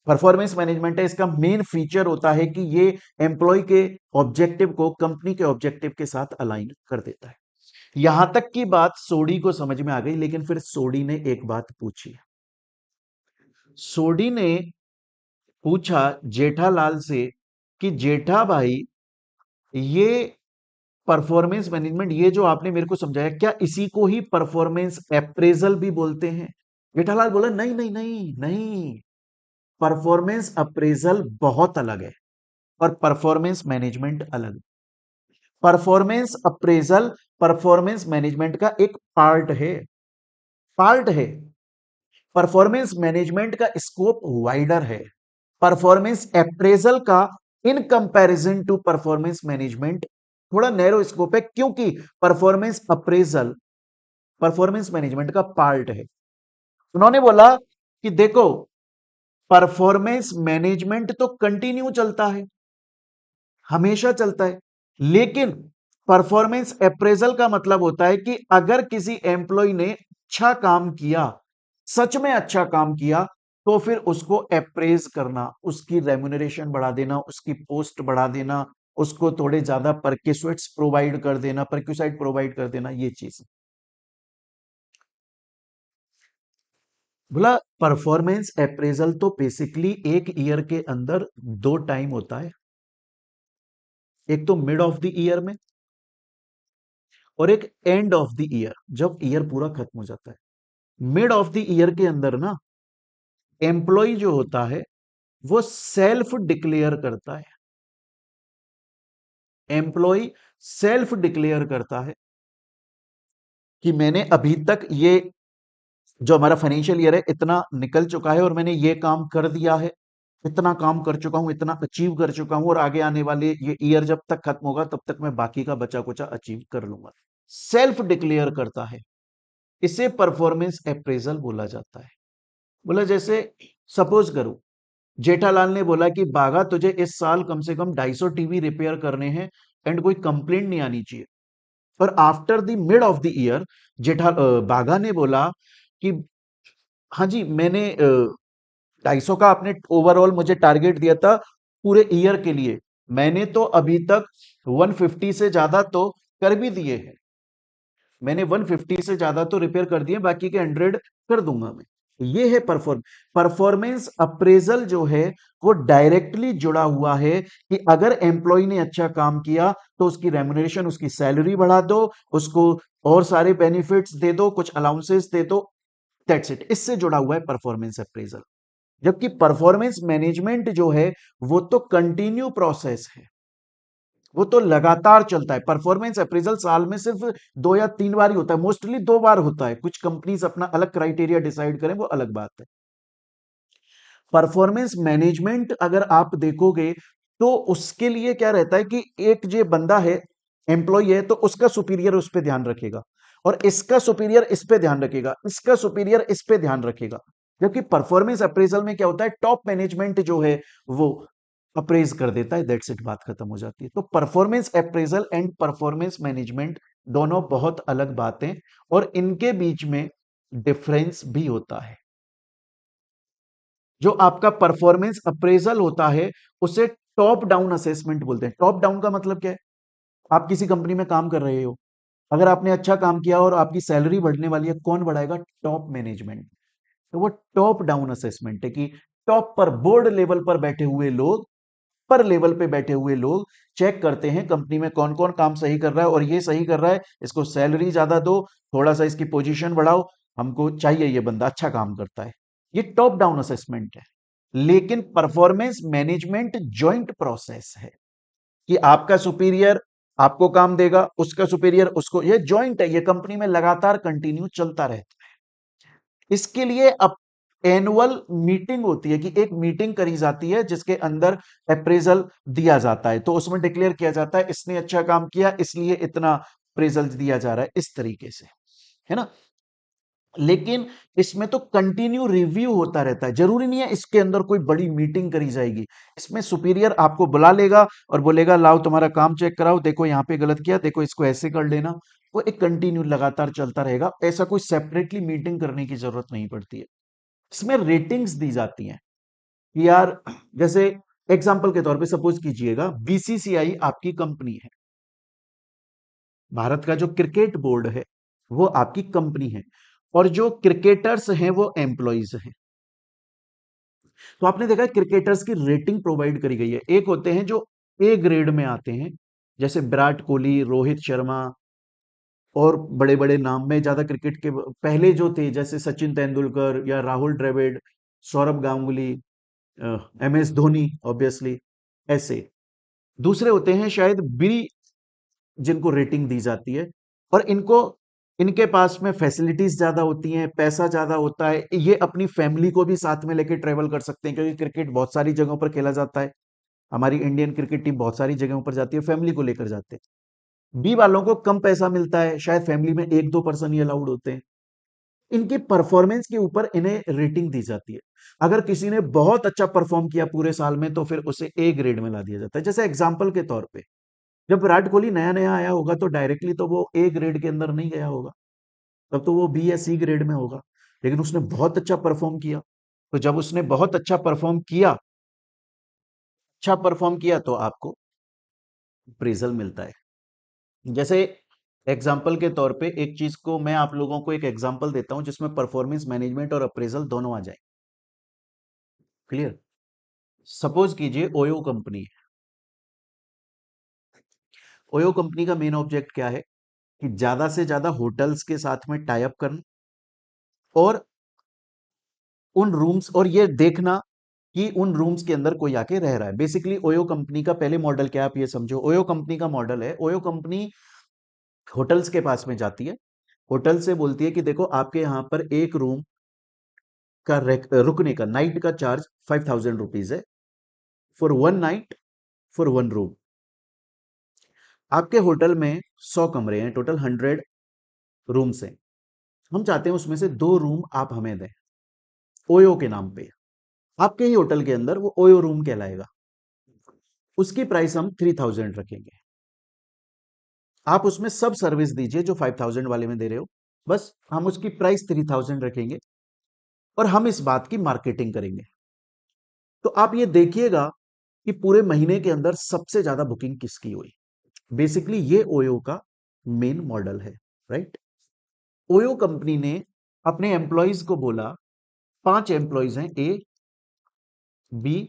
परफॉर्मेंस मैनेजमेंट है, इसका मेन फीचर होता है कि ये एम्प्लॉय के ऑब्जेक्टिव को कंपनी के ऑब्जेक्टिव के साथ अलाइन कर देता है। यहां तक की बात सोडी को समझ में आ गई, लेकिन फिर सोडी ने एक बात पूछी। सोडी ने पूछा जेठालाल से कि जेठा भाई, ये परफॉर्मेंस मैनेजमेंट, ये जो आपने मेरे को समझाया, क्या इसी को ही परफॉर्मेंस अप्रेजल भी बोलते हैं? जेठालाल बोला नहीं नहीं नहीं नहीं, परफॉर्मेंस अप्रेजल बहुत अलग है और परफॉर्मेंस मैनेजमेंट अलग। परफॉर्मेंस अप्रेजल परफॉर्मेंस मैनेजमेंट का एक पार्ट है। परफॉर्मेंस मैनेजमेंट का स्कोप वाइडर है। परफॉर्मेंस अप्रेजल का in comparison to performance management थोड़ा नैरो स्कोप है, क्योंकि परफॉर्मेंस अप्रेजल परफॉर्मेंस मैनेजमेंट का पार्ट है। उन्होंने बोला कि देखो, परफॉर्मेंस मैनेजमेंट तो कंटिन्यू चलता है, हमेशा चलता है, लेकिन परफॉर्मेंस अप्रेजल का मतलब होता है कि अगर किसी एम्प्लॉय ने अच्छा काम किया, सच में अच्छा काम किया, तो फिर उसको अप्रेज करना, उसकी रेम्यूनरेशन बढ़ा देना, उसकी पोस्ट बढ़ा देना, उसको थोड़े ज्यादा परक्विजिट्स प्रोवाइड कर देना, परक्विसाइट प्रोवाइड कर देना, ये चीज। बोला परफॉर्मेंस अप्रेजल तो बेसिकली एक ईयर के अंदर 2 टाइम होता है। एक तो मिड ऑफ द ईयर में और एक एंड ऑफ द ईयर, जब ईयर पूरा खत्म हो जाता है। मिड ऑफ द ईयर के अंदर ना एम्प्लॉय जो होता है वो सेल्फ डिक्लेयर करता है। एम्प्लॉय सेल्फ डिक्लेयर करता है कि मैंने अभी तक ये जो हमारा फाइनेंशियल ईयर है इतना निकल चुका है और मैंने ये काम कर दिया है, इतना काम कर चुका हूं, इतना अचीव कर चुका हूं, और आगे आने वाले ये ईयर जब तक खत्म होगा तब तक मैं बाकी का बचा कुचा अचीव कर लूंगा। सेल्फ डिक्लेयर करता है, इसे परफॉर्मेंस अप्रेजल बोला जाता है। बोला जैसे सपोज करो जेठालाल ने बोला कि बागा तुझे इस साल कम से कम 250 टीवी रिपेयर करने हैं एंड कोई कंप्लेंट नहीं आनी चाहिए। और after the mid of the year बागा ने बोला कि हाँ जी मैंने 250 का आपने ओवरऑल मुझे टारगेट दिया था पूरे ईयर के लिए, मैंने तो अभी तक 150 से ज्यादा तो कर भी दिए हैं, मैंने 150 से ज्यादा तो रिपेयर कर दिए, बाकी के 100 कर दूंगा मैं। ये है परफॉर्मेंस अप्रेजल जो है वो डायरेक्टली जुड़ा हुआ है कि अगर एम्प्लॉय ने अच्छा काम किया तो उसकी रेम्युनरेशन, उसकी सैलरी बढ़ा दो, उसको और सारे बेनिफिट्स दे दो, कुछ अलाउंसेस दे दो, दैट्स इट। इससे जुड़ा हुआ है परफॉर्मेंस अप्रेजल। जबकि परफॉर्मेंस मैनेजमेंट जो है वो तो कंटिन्यू प्रोसेस है, वो तो लगातार चलता है। परफॉर्मेंस अप्रेजल साल में सिर्फ 2 या 3 बार ही होता है, मोस्टली 2 बार होता है, कुछ कंपनीज अपना अलग क्राइटेरिया डिसाइड करें वो अलग बात है। परफॉर्मेंस मैनेजमेंट अगर आप देखोगे तो उसके लिए क्या रहता है कि एक जो बंदा है, एम्प्लॉय है, तो उसका सुपीरियर उस पर ध्यान रखेगा और इसका सुपीरियर इस पे ध्यान रखेगा, इसका सुपीरियर इस पे ध्यान रखेगा। जबकि परफॉर्मेंस अप्रेजल में क्या होता है, टॉप मैनेजमेंट जो है वो अप्रेज कर देता है, दैट्स इट, बात खत्म हो जाती है। तो performance appraisal and performance management दोनों बहुत अलग बातें और इनके बीच में डिफरेंस भी होता है। जो आपका परफॉर्मेंस अप्रेजल होता है उसे टॉप डाउन असेसमेंट बोलते हैं। टॉप डाउन का मतलब क्या है, आप किसी कंपनी में काम कर रहे हो, अगर आपने अच्छा काम किया और आपकी सैलरी बढ़ने वाली है, कौन बढ़ाएगा, टॉप मैनेजमेंट। तो वो टॉप डाउन असेसमेंट है कि टॉप पर, बोर्ड लेवल पर बैठे हुए लोग, पर लेवल पे बैठे हुए लोग चेक करते हैं कंपनी में कौन कौन काम सही कर रहा है और ये सही कर रहा है, इसको सैलरी ज्यादा दो, थोड़ा सा इसकी पोजीशन बढ़ाओ, हमको चाहिए ये बंदा अच्छा काम करता है। ये टॉप डाउन असेसमेंट है। लेकिन परफॉर्मेंस मैनेजमेंट जॉइंट प्रोसेस है कि आपका सुपीरियर आपको काम देगा, उसका सुपीरियर उसको, ये जॉइंट है, ये कंपनी में लगातार कंटिन्यू चलता रहता है। इसके लिए अब एनुअल मीटिंग होती है कि एक मीटिंग करी जाती है जिसके अंदर अप्रेजल दिया जाता है, तो उसमें डिक्लेयर किया जाता है इसने अच्छा काम किया इसलिए इतना अप्रेजल दिया जा रहा है, इस तरीके से, है ना। लेकिन इसमें तो कंटिन्यू रिव्यू होता रहता है, जरूरी नहीं है इसके अंदर कोई बड़ी मीटिंग करी जाएगी। इसमें सुपीरियर आपको बुला लेगा और बोलेगा लाओ तुम्हारा काम चेक कराओ, देखो यहाँ पे गलत किया, देखो इसको ऐसे कर लेना। वो एक कंटिन्यू लगातार चलता रहेगा, ऐसा कोई सेपरेटली मीटिंग करने की जरूरत नहीं पड़ती है। इसमें रेटिंग्स दी जाती हैं कि यार, जैसे एग्जाम्पल के तौर पे सपोज कीजिएगा बीसीसीआई आपकी कंपनी है, भारत का जो क्रिकेट बोर्ड है वो आपकी कंपनी है, और जो क्रिकेटर्स हैं वो एम्प्लॉइज हैं। तो आपने देखा है क्रिकेटर्स की रेटिंग प्रोवाइड करी गई है। एक होते हैं जो ए ग्रेड में आते हैं, जैसे विराट कोहली, रोहित शर्मा, और बड़े बड़े नाम में ज्यादा क्रिकेट के पहले जो थे जैसे सचिन तेंदुलकर या Rahul Dravid, Saurav Ganguly, M S Dhoni obviously, ऐसे। दूसरे होते हैं शायद बी, जिनको रेटिंग दी जाती है, और इनको, इनके पास में फैसिलिटीज ज्यादा होती हैं, पैसा ज्यादा होता है, ये अपनी फैमिली को भी साथ में लेके ट्रेवल कर सकते हैं क्योंकि क्रिकेट बहुत सारी जगहों पर खेला जाता है। हमारी इंडियन क्रिकेट टीम बहुत सारी जगहों पर जाती है, फैमिली को लेकर जाते हैं। बी वालों को कम पैसा मिलता है, शायद फैमिली में 1-2 पर्सन ही अलाउड होते हैं। इनकी परफॉर्मेंस के ऊपर इन्हें रेटिंग दी जाती है। अगर किसी ने बहुत अच्छा परफॉर्म किया पूरे साल में तो फिर उसे ए ग्रेड में ला दिया जाता है। जैसे एग्जाम्पल के तौर पे जब विराट कोहली नया नया आया होगा तो डायरेक्टली तो वो ए ग्रेड के अंदर नहीं गया होगा, तब तो वो बी या सी ग्रेड में होगा। लेकिन उसने बहुत अच्छा परफॉर्म किया, तो जब उसने बहुत अच्छा परफॉर्म किया तो आपको अप्रेजल मिलता है। जैसे एग्जाम्पल के तौर पे एक चीज को मैं आप लोगों को एक एग्जाम्पल देता हूं जिसमें परफॉर्मेंस मैनेजमेंट और अप्रेजल दोनों आ जाए। क्लियर। सपोज कीजिए ओयो कंपनी है, ओयो कंपनी का मेन ऑब्जेक्ट क्या है कि ज्यादा से ज्यादा होटल्स के साथ में टाई अप करना और उन रूम्स और ये देखना कि उन रूम्स के अंदर कोई आके रह रहा है। बेसिकली ओयो कंपनी का पहले मॉडल क्या है, आप ये समझो। ओयो कंपनी का मॉडल है, ओयो कंपनी होटल्स के पास में जाती है, होटल से बोलती है कि देखो आपके यहां पर एक रूम का रुकने का नाइट का चार्ज 5,000 रुपीज है, for one night, for one room. आपके होटल में 100 कमरे हैं, टोटल 100 रूम्स हैं। हम चाहते हैं उसमें से 2 रूम आप हमें दें ओयो के नाम पे। आपके ही होटल के अंदर वो ओयो रूम कहलाएगा। उसकी प्राइस हम 3,000 रखेंगे। आप उसमें सब सर्विस दीजिए जो 5,000 वाले में दे रहे हो, बस हम उसकी प्राइस 3,000 रखेंगे और हम इस बात की मार्केटिंग करेंगे। तो आप ये देखिएगा कि पूरे महीने के अंदर सबसे ज्यादा बुकिंग किसकी हुई। बेसिकली ये ओयो का मेन मॉडल है, राइट। ओयो कंपनी ने अपने एम्प्लॉयज को बोला, 5 एम्प्लॉयज हैं, A B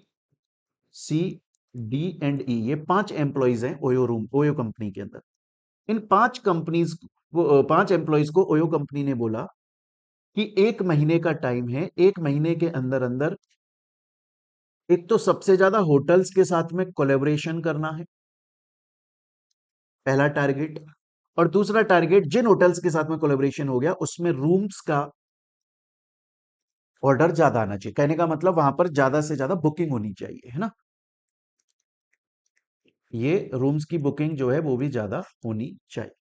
C D and E, ये 5 एम्प्लॉयज हैं ओयो कंपनी के अंदर। इन 5 एम्प्लॉयज को ओयो कंपनी ने बोला कि 1 महीने का टाइम है, 1 महीने के अंदर अंदर एक तो सबसे ज्यादा होटल्स के साथ में कोलेबोरेशन करना है, पहला टारगेट। और दूसरा टारगेट, जिन होटल्स के साथ में कोलेबोरेशन हो गया उसमें रूम्स का ऑर्डर ज्यादा आना चाहिए। कहने का मतलब वहां पर ज्यादा से ज्यादा बुकिंग होनी चाहिए, है ना। ये रूम्स की बुकिंग जो है वो भी ज्यादा होनी चाहिए।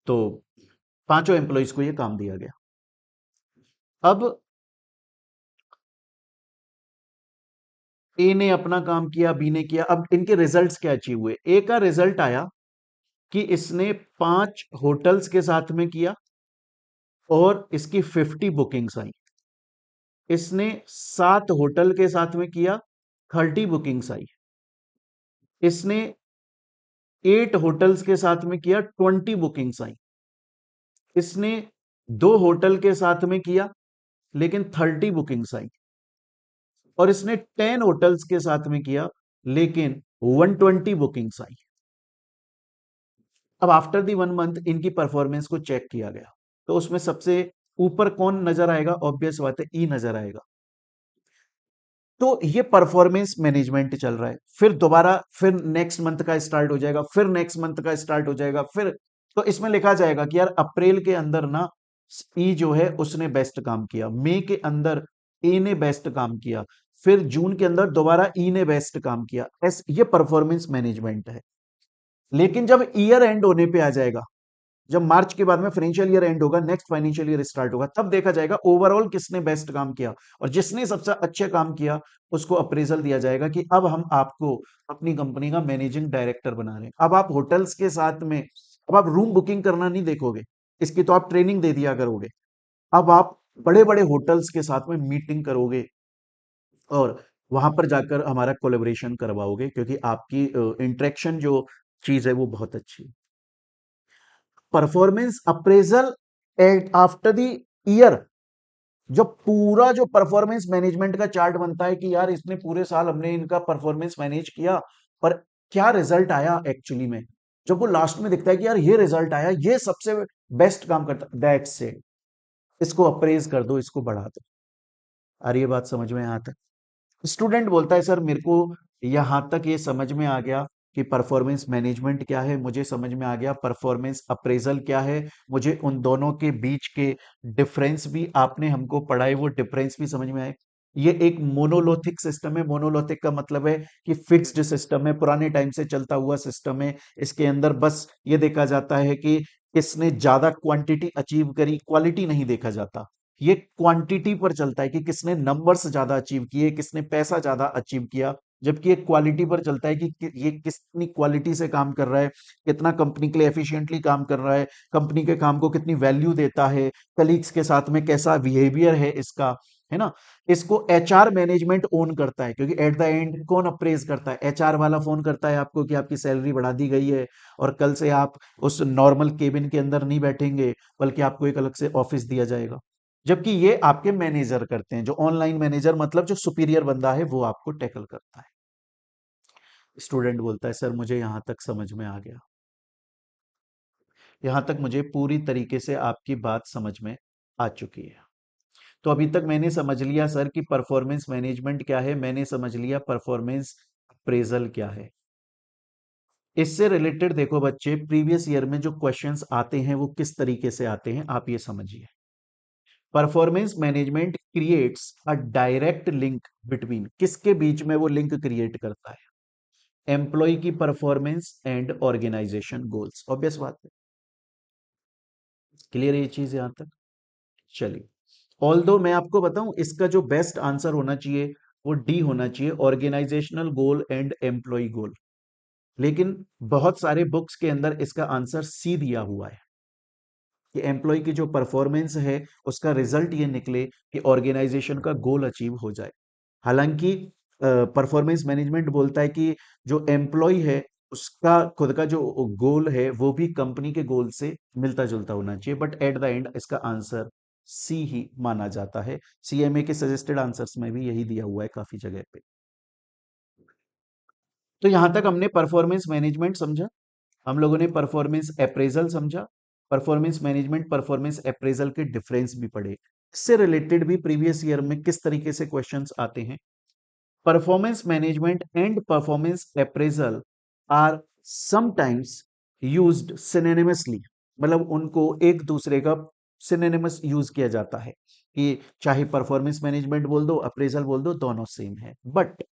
तो 5 एम्प्लॉयज को ये काम दिया गया। अब ए ने अपना काम किया, बी ने किया। अब इनके रिजल्ट्स क्या अचीव हुए। ए का रिजल्ट आया कि इसने 5 होटल्स के साथ में किया और इसकी 50 बुकिंग्स आई। इसने 7 होटल के साथ में किया, 30 बुकिंग्स आई। इसने 8 होटल्स के साथ में किया, 20 बुकिंग्स आई। इसने 2 होटल के साथ में किया लेकिन 30 बुकिंग्स आई। और इसने 10 होटल्स के साथ में किया लेकिन 120 बुकिंग्स आई। अब आफ्टर दी 1 मंथ इनकी परफॉर्मेंस को चेक किया गया, तो उसमें सबसे ऊपर कौन नजर आएगा, ऑब्वियस बात है ई नजर आएगा। तो ये परफॉर्मेंस मैनेजमेंट चल रहा है। फिर दोबारा फिर नेक्स्ट मंथ का स्टार्ट हो जाएगा, फिर नेक्स्ट मंथ का स्टार्ट हो जाएगा, फिर तो इसमें लिखा जाएगा कि यार अप्रैल के अंदर ना ई जो है उसने बेस्ट काम किया, मई के अंदर ए ने बेस्ट काम किया, फिर जून के अंदर दोबारा ई ने बेस्ट काम किया। ये परफॉर्मेंस मैनेजमेंट है। लेकिन जब ईयर एंड होने पे आ जाएगा, जब मार्च के बाद में फाइनेंशियल ईयर एंड होगा, नेक्स्ट फाइनेंशियल ईयर स्टार्ट होगा, तब देखा जाएगा ओवरऑल किसने बेस्ट काम किया। और जिसने सबसे अच्छे काम किया उसको अप्रेजल दिया जाएगा कि अब हम आपको अपनी कंपनी का मैनेजिंग डायरेक्टर बना रहे हैं। अब आप होटल्स के साथ में, अब आप रूम बुकिंग करना नहीं देखोगे, इसकी तो आप ट्रेनिंग दे दिया करोगे। अब आप बड़े बड़े होटल्स के साथ में मीटिंग करोगे और वहां पर जाकर हमारा कोलेबोरेशन करवाओगे, क्योंकि आपकी इंटरेक्शन जो चीज है वो बहुत अच्छी है। Performance appraisal at after the year, जब पूरा जो परफॉर्मेंस मैनेजमेंट का चार्ट बनता है कि यार इसने पूरे साल हमने इनका परफॉर्मेंस मैनेज किया पर क्या रिजल्ट आया एक्चुअली में, जब वो लास्ट में दिखता है कि यार ये रिजल्ट आया, ये सबसे बेस्ट काम करता, दैट से इसको अप्रेज कर दो, इसको बढ़ा दो। अरे ये बात समझ में यहां तक। स्टूडेंट बोलता है सर मेरे को यहां तक ये समझ में आ गया कि परफॉर्मेंस मैनेजमेंट क्या है, मुझे समझ में आ गया परफॉर्मेंस अप्रेजल क्या है, मुझे उन दोनों के बीच के डिफरेंस भी आपने हमको पढ़ाए, वो डिफरेंस भी समझ में आए। ये एक मोनोलोथिक सिस्टम है। मोनोलोथिक का मतलब है कि फिक्स्ड सिस्टम है, पुराने टाइम से चलता हुआ सिस्टम है। इसके अंदर बस ये देखा जाता है कि किसने ज्यादा क्वांटिटी अचीव करी, क्वालिटी नहीं देखा जाता। ये क्वांटिटी पर चलता है कि किसने नंबर्स ज्यादा अचीव किए, किसने पैसा ज्यादा अचीव किया। जबकि ये क्वालिटी पर चलता है कि ये कितनी क्वालिटी से काम कर रहा है, कितना कंपनी के लिए एफिशिएंटली काम कर रहा है, कंपनी के काम को कितनी वैल्यू देता है, कलीग्स के साथ में कैसा बिहेवियर है इसका, है ना। इसको एचआर मैनेजमेंट ओन करता है, क्योंकि एट द एंड कौन अप्रेज करता है, एचआर वाला फोन करता है आपको कि आपकी सैलरी बढ़ा दी गई है और कल से आप उस नॉर्मल केबिन के अंदर नहीं बैठेंगे, बल्कि आपको एक अलग से ऑफिस दिया जाएगा। जबकि ये आपके मैनेजर करते हैं, जो ऑनलाइन मैनेजर मतलब जो सुपीरियर बंदा है वो आपको टैकल करता है। स्टूडेंट बोलता है सर मुझे यहाँ तक समझ में आ गया, यहाँ तक मुझे पूरी तरीके से आपकी बात समझ में आ चुकी है। तो अभी तक मैंने समझ लिया सर कि परफॉर्मेंस मैनेजमेंट क्या है, मैंने समझ लिया परफॉर्मेंस अप्रेजल क्या है। इससे रिलेटेड देखो बच्चे, प्रीवियस ईयर में जो क्वेश्चंस आते हैं वो किस तरीके से आते हैं आप ये समझिए। Performance management creates a direct link between, किसके बीच में वो लिंक क्रिएट करता है? एम्प्लॉय की performance and organisation goals. Obvious बात है, क्लियर है ये चीज यहां तक? चलिए, ऑल्दो मैं आपको बताऊं इसका जो बेस्ट आंसर होना चाहिए वो डी होना चाहिए, ऑर्गेनाइजेशनल गोल एंड एम्प्लॉय गोल। लेकिन बहुत सारे बुक्स के अंदर इसका आंसर सी दिया हुआ है कि एम्प्लॉय की जो परफॉर्मेंस है उसका रिजल्ट ये निकले कि ऑर्गेनाइजेशन का गोल अचीव हो जाए। हालांकि परफॉर्मेंस मैनेजमेंट बोलता है कि जो एम्प्लॉय है उसका खुद का जो गोल है वो भी कंपनी के गोल से मिलता जुलता होना चाहिए, बट एट द एंड इसका आंसर सी ही माना जाता है। सीएमए के सजेस्टेड आंसर्स में भी यही दिया हुआ है काफी जगह पे। तो यहां तक हमने परफॉर्मेंस मैनेजमेंट समझा, हम लोगों ने परफॉर्मेंस अप्रेजल समझा, परफॉर्मेंस मैनेजमेंट परफॉर्मेंस अप्रेजल के डिफरेंस भी पढ़े। इससे रिलेटेड भी प्रीवियस ईयर में किस तरीके से क्वेश्चंस आते हैं। Performance management and performance appraisal are sometimes used synonymously, मतलब उनको एक दूसरे का सिनोनिमस यूज किया जाता है कि चाहे परफॉर्मेंस मैनेजमेंट बोल दो अप्रेजल बोल दो दोनों सेम है, but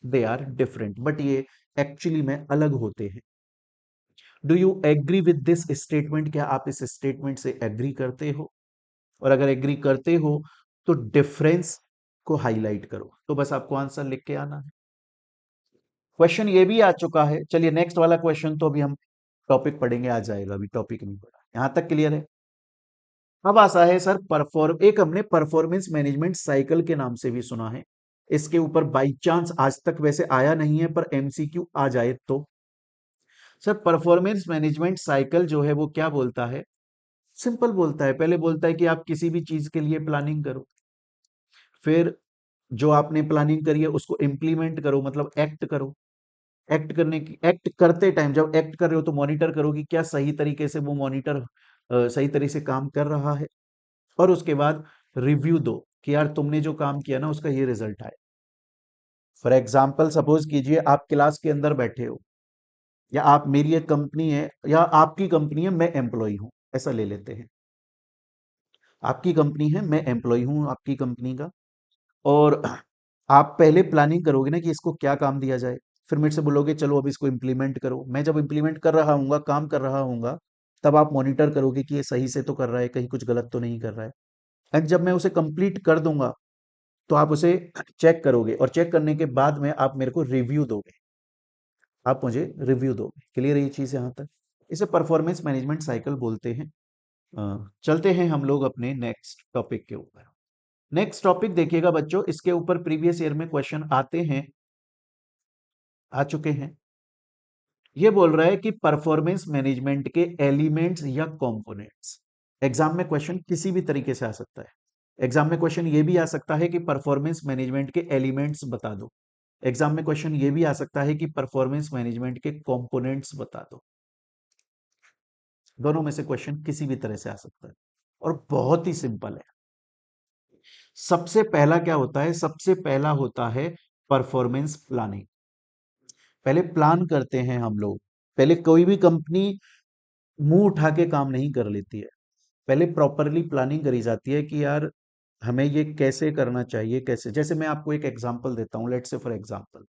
they are different, but ये एक्चुअली में अलग होते हैं। Do you agree with this statement? क्या आप इस स्टेटमेंट से एग्री करते हो? और अगर एग्री करते हो तो डिफरेंस को हाईलाइट करो। तो बस आपको आंसर लिख के आना है। क्वेश्चन ये भी आ चुका है। चलिए नेक्स्ट वाला क्वेश्चन तो अभी हम टॉपिक पढ़ेंगे, आ जाएगा, अभी टॉपिक नहीं पढ़ा, यहां तक क्लियर है। अब आता है सर परफॉर्म, एक हमने परफॉर्मेंस मैनेजमेंट साइकिल के नाम से भी सुना है। इसके ऊपर बाई चांस आज तक वैसे आया नहीं है, पर एमसीक्यू आ जाए तो। सर परफॉर्मेंस मैनेजमेंट साइकिल जो है वो क्या बोलता है? सिंपल बोलता है, पहले बोलता है कि आप किसी भी चीज के लिए प्लानिंग करो, फिर जो आपने प्लानिंग करी है उसको इम्प्लीमेंट करो, मतलब एक्ट करो। एक्ट करने की, एक्ट करते टाइम जब एक्ट कर रहे हो तो मॉनिटर करो कि क्या सही तरीके से वो मॉनिटर सही तरीके से काम कर रहा है। और उसके बाद रिव्यू दो कि यार तुमने जो काम किया ना उसका ये रिजल्ट आया। फॉर एग्जाम्पल सपोज कीजिए आप क्लास के अंदर बैठे हो, या आप, मेरी एक कंपनी है या आपकी कंपनी है, मैं एम्प्लॉय हूं, ऐसा ले लेते हैं। आपकी कंपनी है, मैं एम्प्लॉय हूं आपकी कंपनी का, और आप पहले प्लानिंग करोगे ना कि इसको क्या काम दिया जाए, फिर मेरे से बोलोगे चलो अब इसको इम्प्लीमेंट करो। मैं जब इम्प्लीमेंट कर रहा हूँ, काम कर रहा हूँ, तब आप मॉनिटर करोगे कि ये सही से तो कर रहा है, कहीं कुछ गलत तो नहीं कर रहा है। एंड जब मैं उसे कंप्लीट कर दूंगा तो आप उसे चेक करोगे, और चेक करने के बाद में आप मेरे को रिव्यू दोगे, आप मुझे रिव्यू दोगे। क्लियर है ये चीज यहाँ तक? इसे परफॉर्मेंस मैनेजमेंट साइकिल बोलते हैं। चलते हैं हम लोग अपने नेक्स्ट टॉपिक के ऊपर। नेक्स्ट टॉपिक देखिएगा बच्चों, इसके ऊपर प्रीवियस ईयर में क्वेश्चन आते हैं, आ चुके हैं। ये बोल रहा है कि परफॉर्मेंस मैनेजमेंट के एलिमेंट्स या कंपोनेंट्स। एग्जाम में क्वेश्चन किसी भी तरीके से आ सकता है। एग्जाम में क्वेश्चन ये भी आ सकता है कि परफॉर्मेंस मैनेजमेंट के एलिमेंट्स बता दो। एग्जाम में क्वेश्चन ये भी आ सकता है कि परफॉर्मेंस मैनेजमेंट के कंपोनेंट्स बता दो। दोनों में से क्वेश्चन किसी भी तरह से आ सकता है, और बहुत ही सिंपल है। सबसे पहला क्या होता है? सबसे पहला होता है परफॉर्मेंस प्लानिंग। पहले प्लान करते हैं हम लोग। पहले कोई भी कंपनी मुंह उठा के काम नहीं कर लेती है, पहले प्रॉपरली प्लानिंग करी जाती है कि यार हमें ये कैसे करना चाहिए, कैसे। जैसे मैं आपको एक एग्जांपल देता हूं, लेट्स से फॉर एग्जांपल,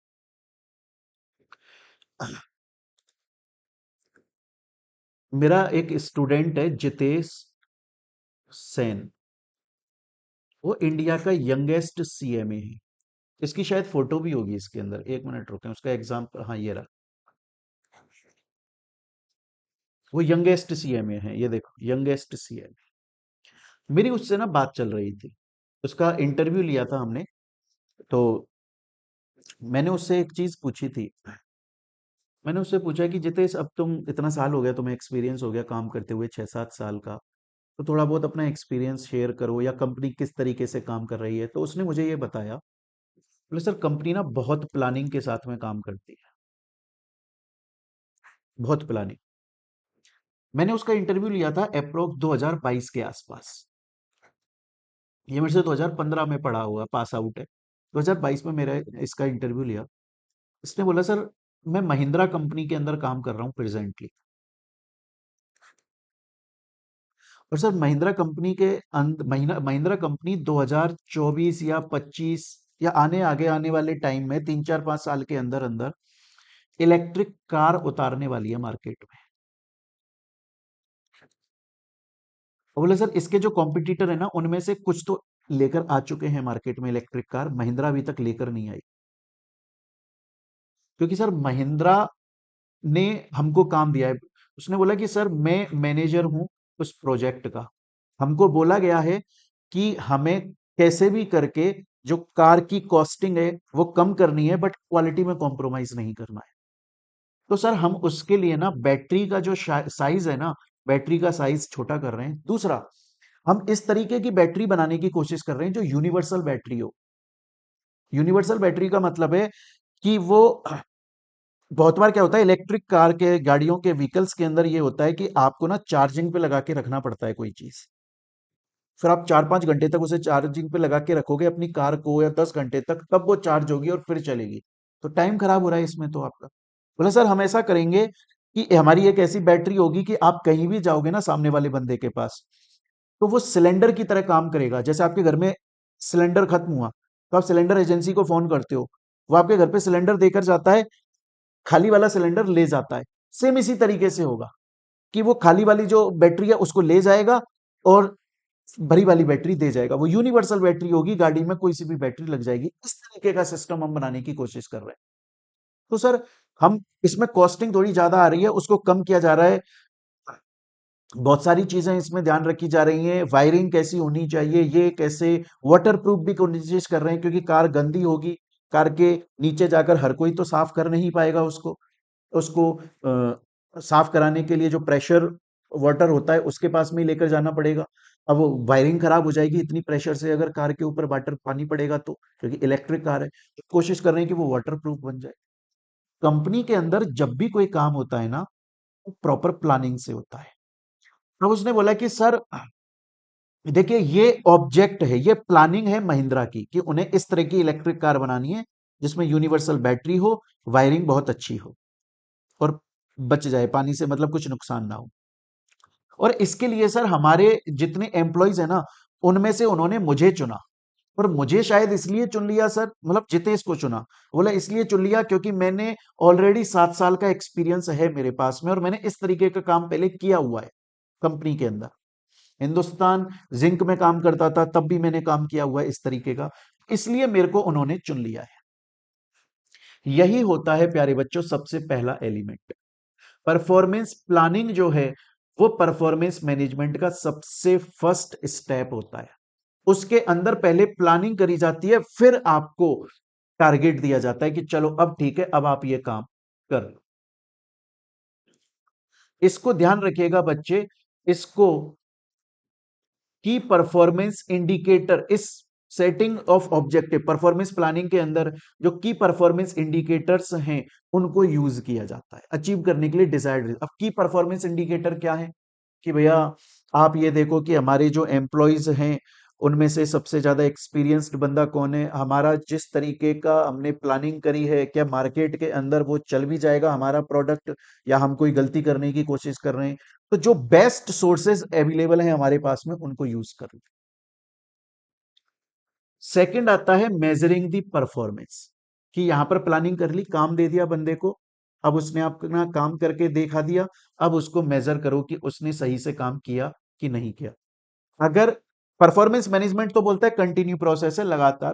मेरा एक स्टूडेंट है जितेश सेन, वो इंडिया का यंगेस्ट सीएमए है। इसकी शायद फोटो भी होगी इसके अंदर, एक मिनट रुकें, उसका एग्जांपल, हाँ ये रहा। वो यंगेस्ट सीएमए है, ये देखो यंगेस्ट सीएमए। मेरी उससे ना बात चल रही थी, उसका इंटरव्यू लिया था हमने, तो मैंने उससे एक चीज पूछी थी। मैंने उससे पूछा कि जितेश अब तुम, इतना साल हो गया तुम्हें, एक्सपीरियंस हो गया काम करते हुए 6-7 साल का, तो थोड़ा बहुत अपना एक्सपीरियंस शेयर करो, या कंपनी किस तरीके से काम कर रही है। तो उसने मुझे ये बताया, बोले सर कंपनी ना बहुत प्लानिंग के साथ में काम करती है। बहुत प्लानिंग। मैंने उसका इंटरव्यू लिया था अप्रोक्स 2022 के आसपास। ये मेरे से 2015 में पढ़ा हुआ पास आउट है। 2022 में मेरा इसका इंटरव्यू लिया। इसने बोला सर मैं महिंद्रा कंपनी के अंदर काम कर रहा हूँ प्रेजेंटली। और सर महिंद्रा कंपनी के महिंद्रा महिंद्रा कंपनी 2024 या 25 या आगे आने वाले टाइम में 3 4 5 साल के अंदर अंदर इलेक्ट्रिक कार उतारने वाली है मार्केट में। और बोले सर इसके जो कॉम्पिटिटर है ना उनमें से कुछ तो लेकर आ चुके हैं मार्केट में इलेक्ट्रिक कार, महिंद्रा अभी तक लेकर नहीं आई। क्योंकि सर महिंद्रा ने हमको काम दिया है। उसने बोला कि सर मैं मैनेजर हूं उस प्रोजेक्ट का। हमको बोला गया है कि हमें कैसे भी करके जो कार की कॉस्टिंग है वो कम करनी है, बट क्वालिटी में कॉम्प्रोमाइज नहीं करना है। तो सर हम उसके लिए ना बैटरी का जो साइज है ना, बैटरी का साइज छोटा कर रहे हैं। दूसरा, हम इस तरीके की बैटरी बनाने की कोशिश कर रहे हैं जो यूनिवर्सल बैटरी हो। यूनिवर्सल बैटरी का मतलब है कि वो बहुत बार क्या होता है इलेक्ट्रिक कार के गाड़ियों के व्हीकल्स के अंदर ये होता है कि आपको ना चार्जिंग पे लगा के रखना पड़ता है कोई चीज। फिर आप 4 5 घंटे तक उसे चार्जिंग पे लगा के रखोगे अपनी कार को, या 10 घंटे तक, तब वो चार्ज होगी और फिर चलेगी। तो टाइम खराब हो रहा है इसमें तो आपका। बोला सर हम ऐसा करेंगे कि हमारी एक ऐसी बैटरी होगी कि आप कहीं भी जाओगे ना सामने वाले बंदे के पास, तो वो सिलेंडर की तरह काम करेगा। जैसे आपके घर में सिलेंडर खत्म हुआ तो आप सिलेंडर एजेंसी को फोन करते हो, वो आपके घर पे सिलेंडर देकर जाता है, खाली वाला सिलेंडर ले जाता है। सेम इसी तरीके से होगा कि वो खाली वाली जो बैटरी है उसको ले जाएगा और भरी वाली बैटरी दे जाएगा। वो यूनिवर्सल बैटरी होगी, गाड़ी में कोई सी भी बैटरी लग जाएगी। इस तरीके का सिस्टम हम बनाने की कोशिश कर रहे हैं। तो सर हम इसमें कॉस्टिंग थोड़ी ज्यादा आ रही है, उसको कम किया जा रहा है। बहुत सारी चीजें इसमें ध्यान रखी जा रही हैं। वायरिंग कैसी होनी चाहिए, ये कैसे वाटर प्रूफ भी कोशिश कर रहे हैं, क्योंकि कार गंदी होगी, कार के नीचे जाकर हर कोई तो साफ कर नहीं पाएगा उसको। उसको साफ कराने के लिए जो प्रेशर वाटर होता है उसके पास में ही लेकर जाना पड़ेगा। अब वो वायरिंग खराब हो जाएगी इतनी प्रेशर से, अगर कार के ऊपर वाटर पानी पड़ेगा तो, क्योंकि इलेक्ट्रिक कार है। तो कोशिश कर रहे हैं कि वो वाटर प्रूफ बन जाए। कंपनी के अंदर जब भी कोई काम होता है ना, वो प्रॉपर प्लानिंग से होता है। अब उसने बोला कि सर देखिए ये ऑब्जेक्ट है, ये प्लानिंग है महिंद्रा की कि उन्हें इस तरह की इलेक्ट्रिक कार बनानी है जिसमें यूनिवर्सल बैटरी हो, वायरिंग बहुत अच्छी हो और बच जाए पानी से, मतलब कुछ नुकसान ना हो। और इसके लिए सर हमारे जितने एम्प्लॉयज है ना, उनमें से उन्होंने मुझे चुना। और मुझे शायद इसलिए चुन लिया सर, मतलब जितेश को चुना, बोला इसलिए चुन लिया क्योंकि मैंने ऑलरेडी 7 साल का एक्सपीरियंस है मेरे पास में, और मैंने इस तरीके का काम पहले किया हुआ है कंपनी के अंदर। हिंदुस्तान जिंक में काम करता था तब भी मैंने काम किया हुआ है इस तरीके का, इसलिए मेरे को उन्होंने चुन लिया है। यही होता है प्यारे बच्चों सबसे पहला एलिमेंट। परफॉर्मेंस प्लानिंग जो है वो परफॉर्मेंस मैनेजमेंट का सबसे फर्स्ट स्टेप होता है। उसके अंदर पहले प्लानिंग करी जाती है, फिर आपको टारगेट दिया जाता है कि चलो अब ठीक है, अब आप ये काम कर लो। इसको ध्यान रखिएगा बच्चे। इसको की परफॉर्मेंस इंडिकेटर, इस setting of objective performance planning के अंदर जो की परफॉर्मेंस इंडिकेटर्स हैं उनको यूज किया जाता है अचीव करने के लिए डिजायर्ड। अब की परफॉर्मेंस इंडिकेटर क्या है कि भैया आप ये देखो कि हमारे जो एम्प्लॉयज हैं उनमें से सबसे ज्यादा एक्सपीरियंस्ड बंदा कौन है, हमारा जिस तरीके का हमने प्लानिंग करी है क्या मार्केट के अंदर वो चल भी जाएगा हमारा प्रोडक्ट, या हम कोई गलती करने की कोशिश कर रहे हैं। तो जो बेस्ट सोर्सेज अवेलेबल हैं हमारे पास में उनको यूज कर। सेकंड आता है मेजरिंग दी परफॉर्मेंस, कि यहां पर प्लानिंग कर ली, काम दे दिया बंदे को, अब उसने अपना काम करके दिखा दिया, अब उसको मेजर करो कि उसने सही से काम किया कि नहीं किया। अगर परफॉर्मेंस मैनेजमेंट तो बोलता है कंटिन्यू प्रोसेस है, लगातार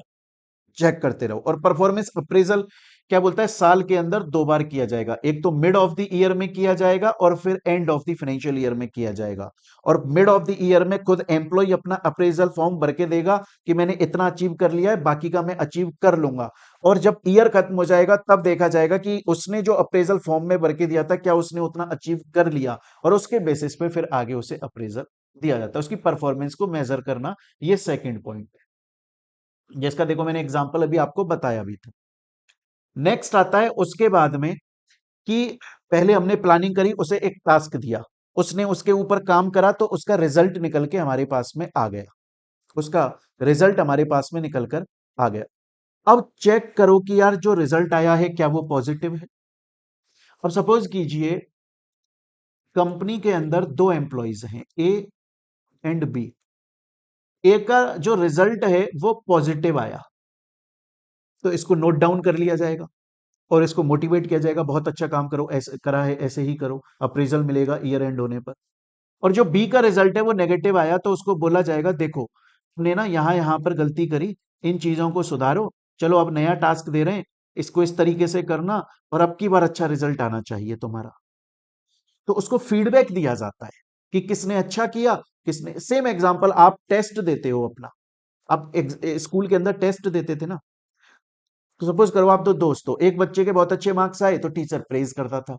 चेक करते रहो। और परफॉर्मेंस अप्रेजल क्या बोलता है, साल के अंदर 2 बार किया जाएगा, एक तो मिड ऑफ द ईयर में किया जाएगा और फिर end of the financial year में किया जाएगा। और मिड ऑफ द ईयर में खुद एम्प्लॉय अपना अप्रेजल फॉर्म भर के देगा कि मैंने इतना अचीव कर लिया है, बाकी का मैं अचीव कर लूंगा। और जब ईयर खत्म हो जाएगा तब देखा जाएगा कि उसने जो अप्रेजल फॉर्म में भर के दिया था क्या उसने उतना अचीव कर लिया, और उसके बेसिस पे फिर आगे उसे अप्रेजल दिया जाता है। उसकी परफॉर्मेंस को मेजर करना, ये सेकंड पॉइंट है, जिसका देखो मैंने एग्जांपल अभी आपको बताया भी था। नेक्स्ट आता है उसके बाद में कि पहले हमने प्लानिंग करी, उसे एक टास्क दिया, उसने उसके ऊपर काम करा तो उसका रिजल्ट निकल के हमारे पास में आ गया, उसका रिजल्ट हमारे पास में निकल कर आ गया। अब चेक करो कि यार जो रिजल्ट आया है क्या वो पॉजिटिव है। अब सपोज कीजिए कंपनी के अंदर दो एम्प्लॉइज हैं, ए एंड बी। ए का जो रिजल्ट है वो पॉजिटिव आया, तो इसको नोट डाउन कर लिया जाएगा और इसको मोटिवेट किया जाएगा, बहुत अच्छा काम करो, ऐसे करा है ऐसे ही करो, अप्रेजल मिलेगा ईयर एंड होने पर। और जो बी का रिजल्ट है वो नेगेटिव आया, तो उसको बोला जाएगा देखो तुमने ना यहाँ यहाँ पर गलती करी, इन चीजों को सुधारो, चलो अब नया टास्क दे रहे हैं, इसको इस तरीके से करना और अब की बार अच्छा रिजल्ट आना चाहिए तुम्हारा। तो उसको फीडबैक दिया जाता है कि किसने अच्छा किया, किसने। सेम एग्जांपल, आप टेस्ट देते हो अपना, आप स्कूल के अंदर टेस्ट देते थे ना, तो सपोज करो आप दो दोस्त हो, एक बच्चे के बहुत अच्छे मार्क्स आए तो टीचर प्रेज करता था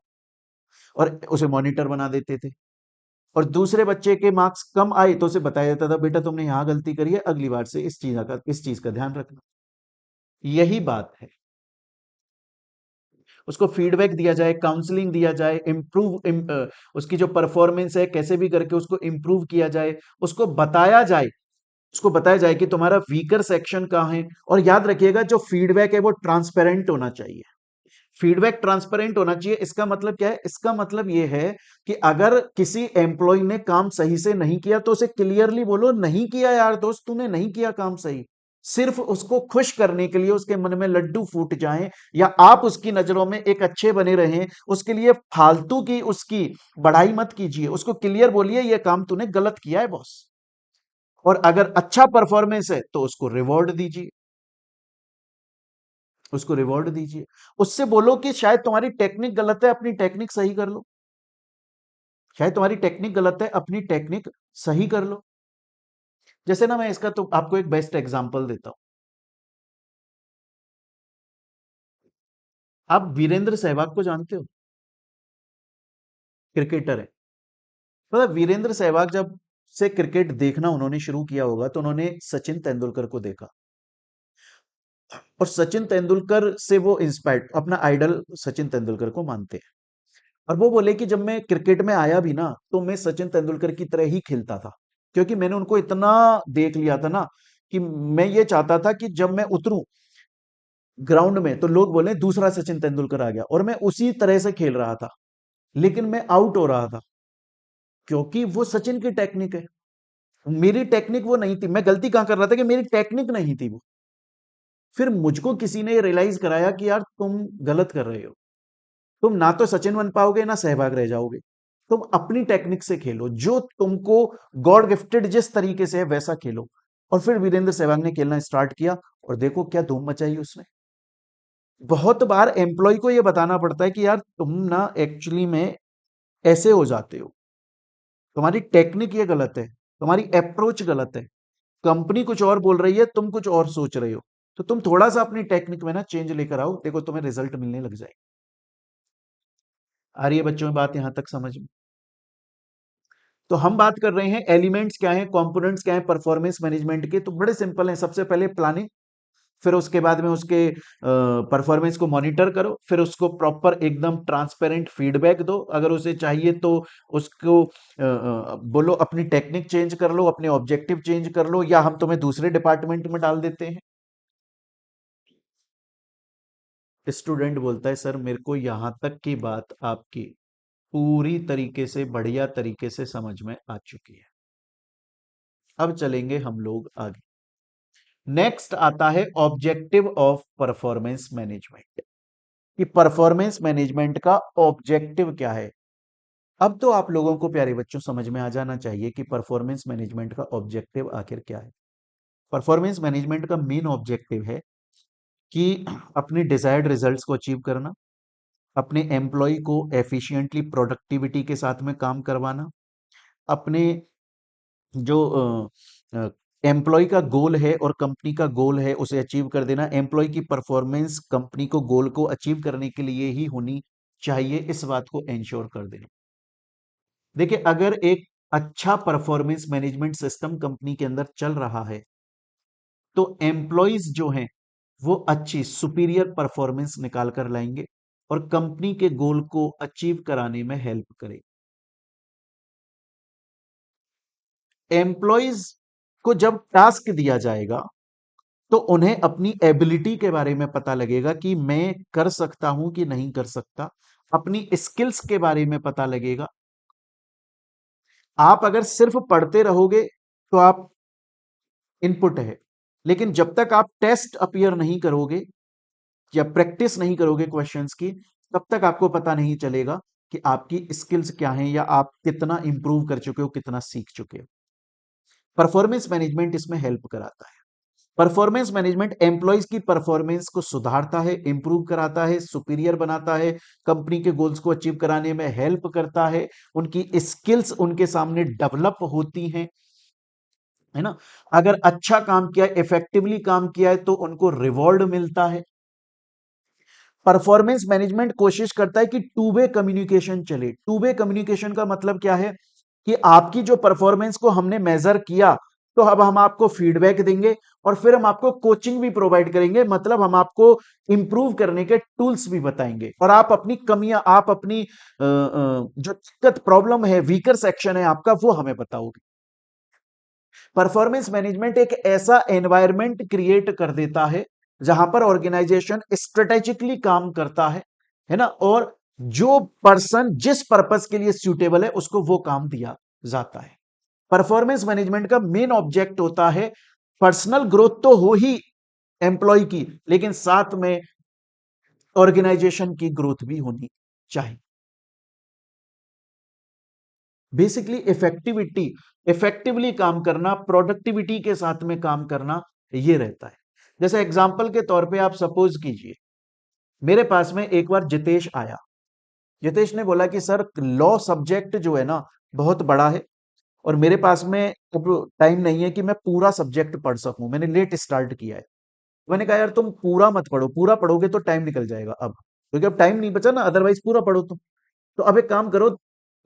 और उसे मॉनिटर बना देते थे, और दूसरे बच्चे के मार्क्स कम आए तो उसे बताया जाता था बेटा तुमने यहां गलती करी है, अगली बार से इस चीज का ध्यान रखना। यही बात है, उसको फीडबैक दिया जाए, काउंसलिंग दिया जाए, उसकी जो परफॉर्मेंस है कैसे भी करके उसको इंप्रूव किया जाए, उसको बताया जाए, उसको बताया जाए कि तुम्हारा वीकर सेक्शन कहाँ है। और याद रखिएगा जो फीडबैक है वो ट्रांसपेरेंट होना चाहिए। फीडबैक ट्रांसपेरेंट होना चाहिए, इसका मतलब क्या है, इसका मतलब यह है कि अगर किसी एम्प्लॉय ने काम सही से नहीं किया तो उसे क्लियरली बोलो नहीं किया यार दोस्त, तूने नहीं किया काम सही। सिर्फ उसको खुश करने के लिए, उसके मन में लड्डू फूट जाएं या आप उसकी नजरों में एक अच्छे बने रहें, उसके लिए फालतू की उसकी बढ़ाई मत कीजिए, उसको क्लियर बोलिए ये काम तूने गलत किया है बॉस। और अगर अच्छा परफॉर्मेंस है तो उसको रिवॉर्ड दीजिए, उसको रिवॉर्ड दीजिए। उससे बोलो कि शायद तुम्हारी टेक्निक गलत है, अपनी टेक्निक सही कर लो, शायद तुम्हारी टेक्निक गलत है, अपनी टेक्निक सही कर लो। जैसे ना, मैं इसका तो आपको एक बेस्ट एग्जांपल देता हूं। आप वीरेंद्र सहवाग को जानते हो? क्रिकेटर है। मतलब वीरेंद्र सहवाग जब से क्रिकेट देखना उन्होंने शुरू किया होगा तो उन्होंने सचिन तेंदुलकर को देखा, और सचिन तेंदुलकर से वो इंस्पायर्ड, अपना आइडल सचिन तेंदुलकर को मानते हैं। और वो बोले कि जब मैं क्रिकेट में आया भी ना तो मैं सचिन तेंदुलकर की तरह ही खेलता था, क्योंकि मैंने उनको इतना देख लिया था ना कि मैं ये चाहता था कि जब मैं उतरूं ग्राउंड में तो लोग बोले दूसरा सचिन तेंदुलकर आ गया, और मैं उसी तरह से खेल रहा था, लेकिन मैं आउट हो रहा था क्योंकि वो सचिन की टेक्निक है, मेरी टेक्निक वो नहीं थी। मैं गलती कहां कर रहा था कि मेरी टेक्निक नहीं थी वो। फिर मुझको किसी ने रियलाइज कराया कि यार तुम गलत कर रहे हो, तुम ना तो सचिन बन पाओगे ना सहवाग रह जाओगे, तुम अपनी टेक्निक से खेलो जो तुमको गॉड गिफ्टेड जिस तरीके से है वैसा खेलो। और फिर वीरेंद्र सहवाग ने खेलना स्टार्ट किया और देखो क्या धूम मचाई उसने। बहुत बार एम्प्लॉय को यह बताना पड़ता है कि यार तुम ना एक्चुअली में ऐसे हो जाते हो, तुम्हारी टेक्निक ये गलत है, तुम्हारी अप्रोच गलत है, कंपनी कुछ और बोल रही है, तुम कुछ और सोच रहे हो, तो तुम थोड़ा सा अपनी टेक्निक में ना चेंज लेकर आओ, देखो तुम्हें रिजल्ट मिलने लग जाए। आ रही है बच्चों में बात यहां तक समझ में? तो हम बात कर रहे हैं एलिमेंट्स क्या हैं, कंपोनेंट्स क्या हैं परफॉर्मेंस मैनेजमेंट के, तो बड़े सिंपल हैं। सबसे पहले प्लानिंग, फिर उसके बाद में उसके परफॉर्मेंस को मॉनिटर करो, फिर उसको प्रॉपर एकदम ट्रांसपेरेंट फीडबैक दो, अगर उसे चाहिए तो उसको बोलो अपनी टेक्निक चेंज कर लो, अपने ऑब्जेक्टिव चेंज कर लो, या हम तुम्हें दूसरे डिपार्टमेंट में डाल देते हैं। स्टूडेंट बोलता है सर मेरे को यहां तक की बात आपकी पूरी तरीके से बढ़िया तरीके से समझ में आ चुकी है, अब चलेंगे हम लोग आगे। नेक्स्ट आता है ऑब्जेक्टिव ऑफ परफॉर्मेंस मैनेजमेंट, कि परफॉर्मेंस मैनेजमेंट का ऑब्जेक्टिव क्या है। अब तो आप लोगों को प्यारे बच्चों समझ में आ जाना चाहिए कि परफॉर्मेंस मैनेजमेंट का ऑब्जेक्टिव आखिर क्या है। परफॉर्मेंस मैनेजमेंट का मेन ऑब्जेक्टिव है कि अपनी डिजायर्ड रिजल्ट्स को अचीव करना, अपने एम्प्लॉय को एफिशिएंटली प्रोडक्टिविटी के साथ में काम करवाना, अपने जो एम्प्लॉय का गोल है और कंपनी का गोल है उसे अचीव कर देना। एम्प्लॉय की परफॉर्मेंस कंपनी को गोल को अचीव करने के लिए ही होनी चाहिए, इस बात को इंश्योर कर देना। देखिए अगर एक अच्छा परफॉर्मेंस मैनेजमेंट सिस्टम कंपनी के अंदर चल रहा है तो एम्प्लॉयज जो हैं वो अच्छी सुपीरियर परफॉर्मेंस निकाल कर लाएंगे, और कंपनी के गोल को अचीव कराने में हेल्प करेगी। एम्प्लॉयज को जब टास्क दिया जाएगा तो उन्हें अपनी एबिलिटी के बारे में पता लगेगा कि मैं कर सकता हूं कि नहीं कर सकता, अपनी स्किल्स के बारे में पता लगेगा। आप अगर सिर्फ पढ़ते रहोगे तो आप इनपुट है, लेकिन जब तक आप टेस्ट अपीयर नहीं करोगे या प्रैक्टिस नहीं करोगे क्वेश्चंस की, तब तक आपको पता नहीं चलेगा कि आपकी स्किल्स क्या हैं या आप कितना इंप्रूव कर चुके हो, कितना सीख चुके हो। परफॉर्मेंस मैनेजमेंट इसमें हेल्प कराता है। परफॉर्मेंस मैनेजमेंट एम्प्लॉयज की परफॉर्मेंस को सुधारता है, इंप्रूव कराता है, सुपीरियर बनाता है, कंपनी के गोल्स को अचीव कराने में हेल्प करता है, उनकी स्किल्स उनके सामने डेवलप होती हैं, है ना। अगर अच्छा काम किया, इफेक्टिवली काम किया है तो उनको रिवॉर्ड मिलता है। परफॉर्मेंस मैनेजमेंट कोशिश करता है कि टू वे कम्युनिकेशन चले। टू वे कम्युनिकेशन का मतलब क्या है कि आपकी जो परफॉर्मेंस को हमने मेजर किया, तो अब हम आपको फीडबैक देंगे और फिर हम आपको कोचिंग भी प्रोवाइड करेंगे, मतलब हम आपको इंप्रूव करने के टूल्स भी बताएंगे और आप अपनी कमियां, आप अपनी जो दिक्कत, प्रॉब्लम है, वीकर सेक्शन है आपका, वो हमें बताओगे। परफॉर्मेंस मैनेजमेंट एक ऐसा एनवायरनमेंट क्रिएट कर देता है जहां पर ऑर्गेनाइजेशन स्ट्रेटेजिकली काम करता है ना, और जो पर्सन जिस पर्पस के लिए सूटेबल है उसको वो काम दिया जाता है। परफॉर्मेंस मैनेजमेंट का मेन ऑब्जेक्ट होता है पर्सनल ग्रोथ तो हो ही एम्प्लॉय की, लेकिन साथ में ऑर्गेनाइजेशन की ग्रोथ भी होनी चाहिए। बेसिकली इफेक्टिविटी, इफेक्टिवली काम करना, प्रोडक्टिविटी के साथ में काम करना, ये रहता है। जैसे एग्जांपल के तौर पे आप सपोज कीजिए, मेरे पास में एक बार जितेश आया। जितेश ने बोला कि सर लॉ सब्जेक्ट जो है ना बहुत बड़ा है और मेरे पास में अब टाइम नहीं है कि मैं पूरा सब्जेक्ट पढ़ सकूं, मैंने लेट स्टार्ट किया है। मैंने कहा यार तुम पूरा मत पढ़ो, पूरा पढ़ोगे तो टाइम निकल जाएगा अब, क्योंकि अब टाइम नहीं बचा ना, अदरवाइज पूरा पढ़ो तुम। तो अब एक काम करो,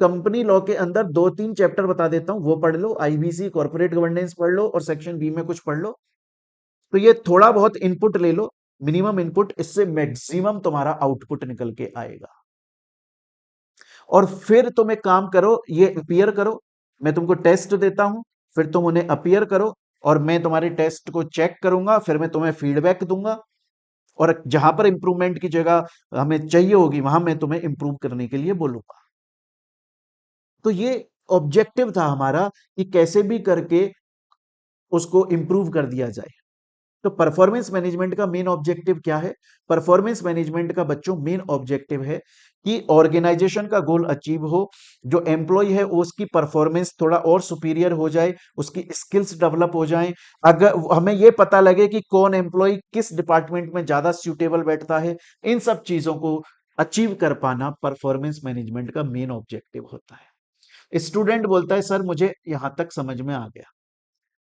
कंपनी लॉ के अंदर दो तीन चैप्टर बता देता हूं, वो पढ़ लो, आईबीसी कॉर्पोरेट गवर्नेंस पढ़ लो और सेक्शन बी में कुछ पढ़ लो। तो ये थोड़ा बहुत इनपुट ले लो, मिनिमम इनपुट, इससे मैक्सिमम तुम्हारा आउटपुट निकल के आएगा। और फिर तुम एक काम करो, ये अपीयर करो, मैं तुमको टेस्ट देता हूं, फिर तुम उन्हें अपीयर करो और मैं तुम्हारे टेस्ट को चेक करूंगा, फिर मैं तुम्हें फीडबैक दूंगा और जहां पर इंप्रूवमेंट की जगह हमें चाहिए होगी वहां मैं तुम्हें इंप्रूव करने के लिए बोलूंगा। तो ये ऑब्जेक्टिव था हमारा कि कैसे भी करके उसको इंप्रूव कर दिया जाए। तो परफॉर्मेंस मैनेजमेंट का मेन ऑब्जेक्टिव क्या है? परफॉर्मेंस मैनेजमेंट का बच्चों मेन ऑब्जेक्टिव है कि ऑर्गेनाइजेशन का गोल अचीव हो, जो एम्प्लॉय है उसकी परफॉर्मेंस थोड़ा और सुपीरियर हो जाए, उसकी स्किल्स डेवलप हो जाएं। अगर हमें यह पता लगे कि कौन एम्प्लॉय किस डिपार्टमेंट में ज्यादा सूटेबल बैठता है, इन सब चीजों को अचीव कर पाना परफॉर्मेंस मैनेजमेंट का मेन ऑब्जेक्टिव होता है। स्टूडेंट बोलता है सर मुझे यहां तक समझ में आ गया।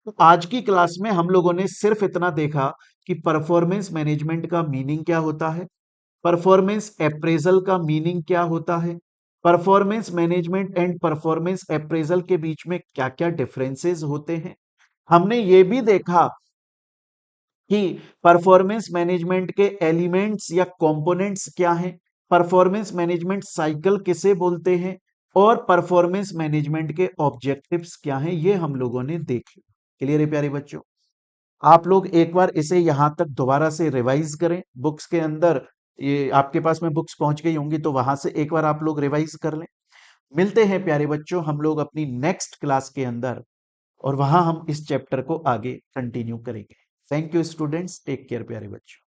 तो आज की क्लास में हम लोगों ने सिर्फ इतना देखा कि परफॉर्मेंस मैनेजमेंट का मीनिंग क्या होता है, परफॉर्मेंस अप्रेजल का मीनिंग क्या होता है, performance management and performance appraisal के बीच में क्या क्या डिफरेंसेस होते हैं। हमने ये भी देखा कि परफॉर्मेंस मैनेजमेंट के एलिमेंट्स या कंपोनेंट्स क्या हैं, परफॉर्मेंस मैनेजमेंट साइकिल किसे बोलते हैं और परफॉर्मेंस मैनेजमेंट के ऑब्जेक्टिव्स क्या हैं, ये हम लोगों ने देख लिया। क्लियर है प्यारे बच्चों? आप लोग एक बार इसे यहां तक दोबारा से रिवाइज करें, बुक्स के अंदर, ये आपके पास में बुक्स पहुंच गई होंगी तो वहां से एक बार आप लोग रिवाइज कर लें। मिलते हैं प्यारे बच्चों हम लोग अपनी नेक्स्ट क्लास के अंदर और वहां हम इस चैप्टर को आगे कंटिन्यू करेंगे। Thank you students, take care प्यारे बच्चों।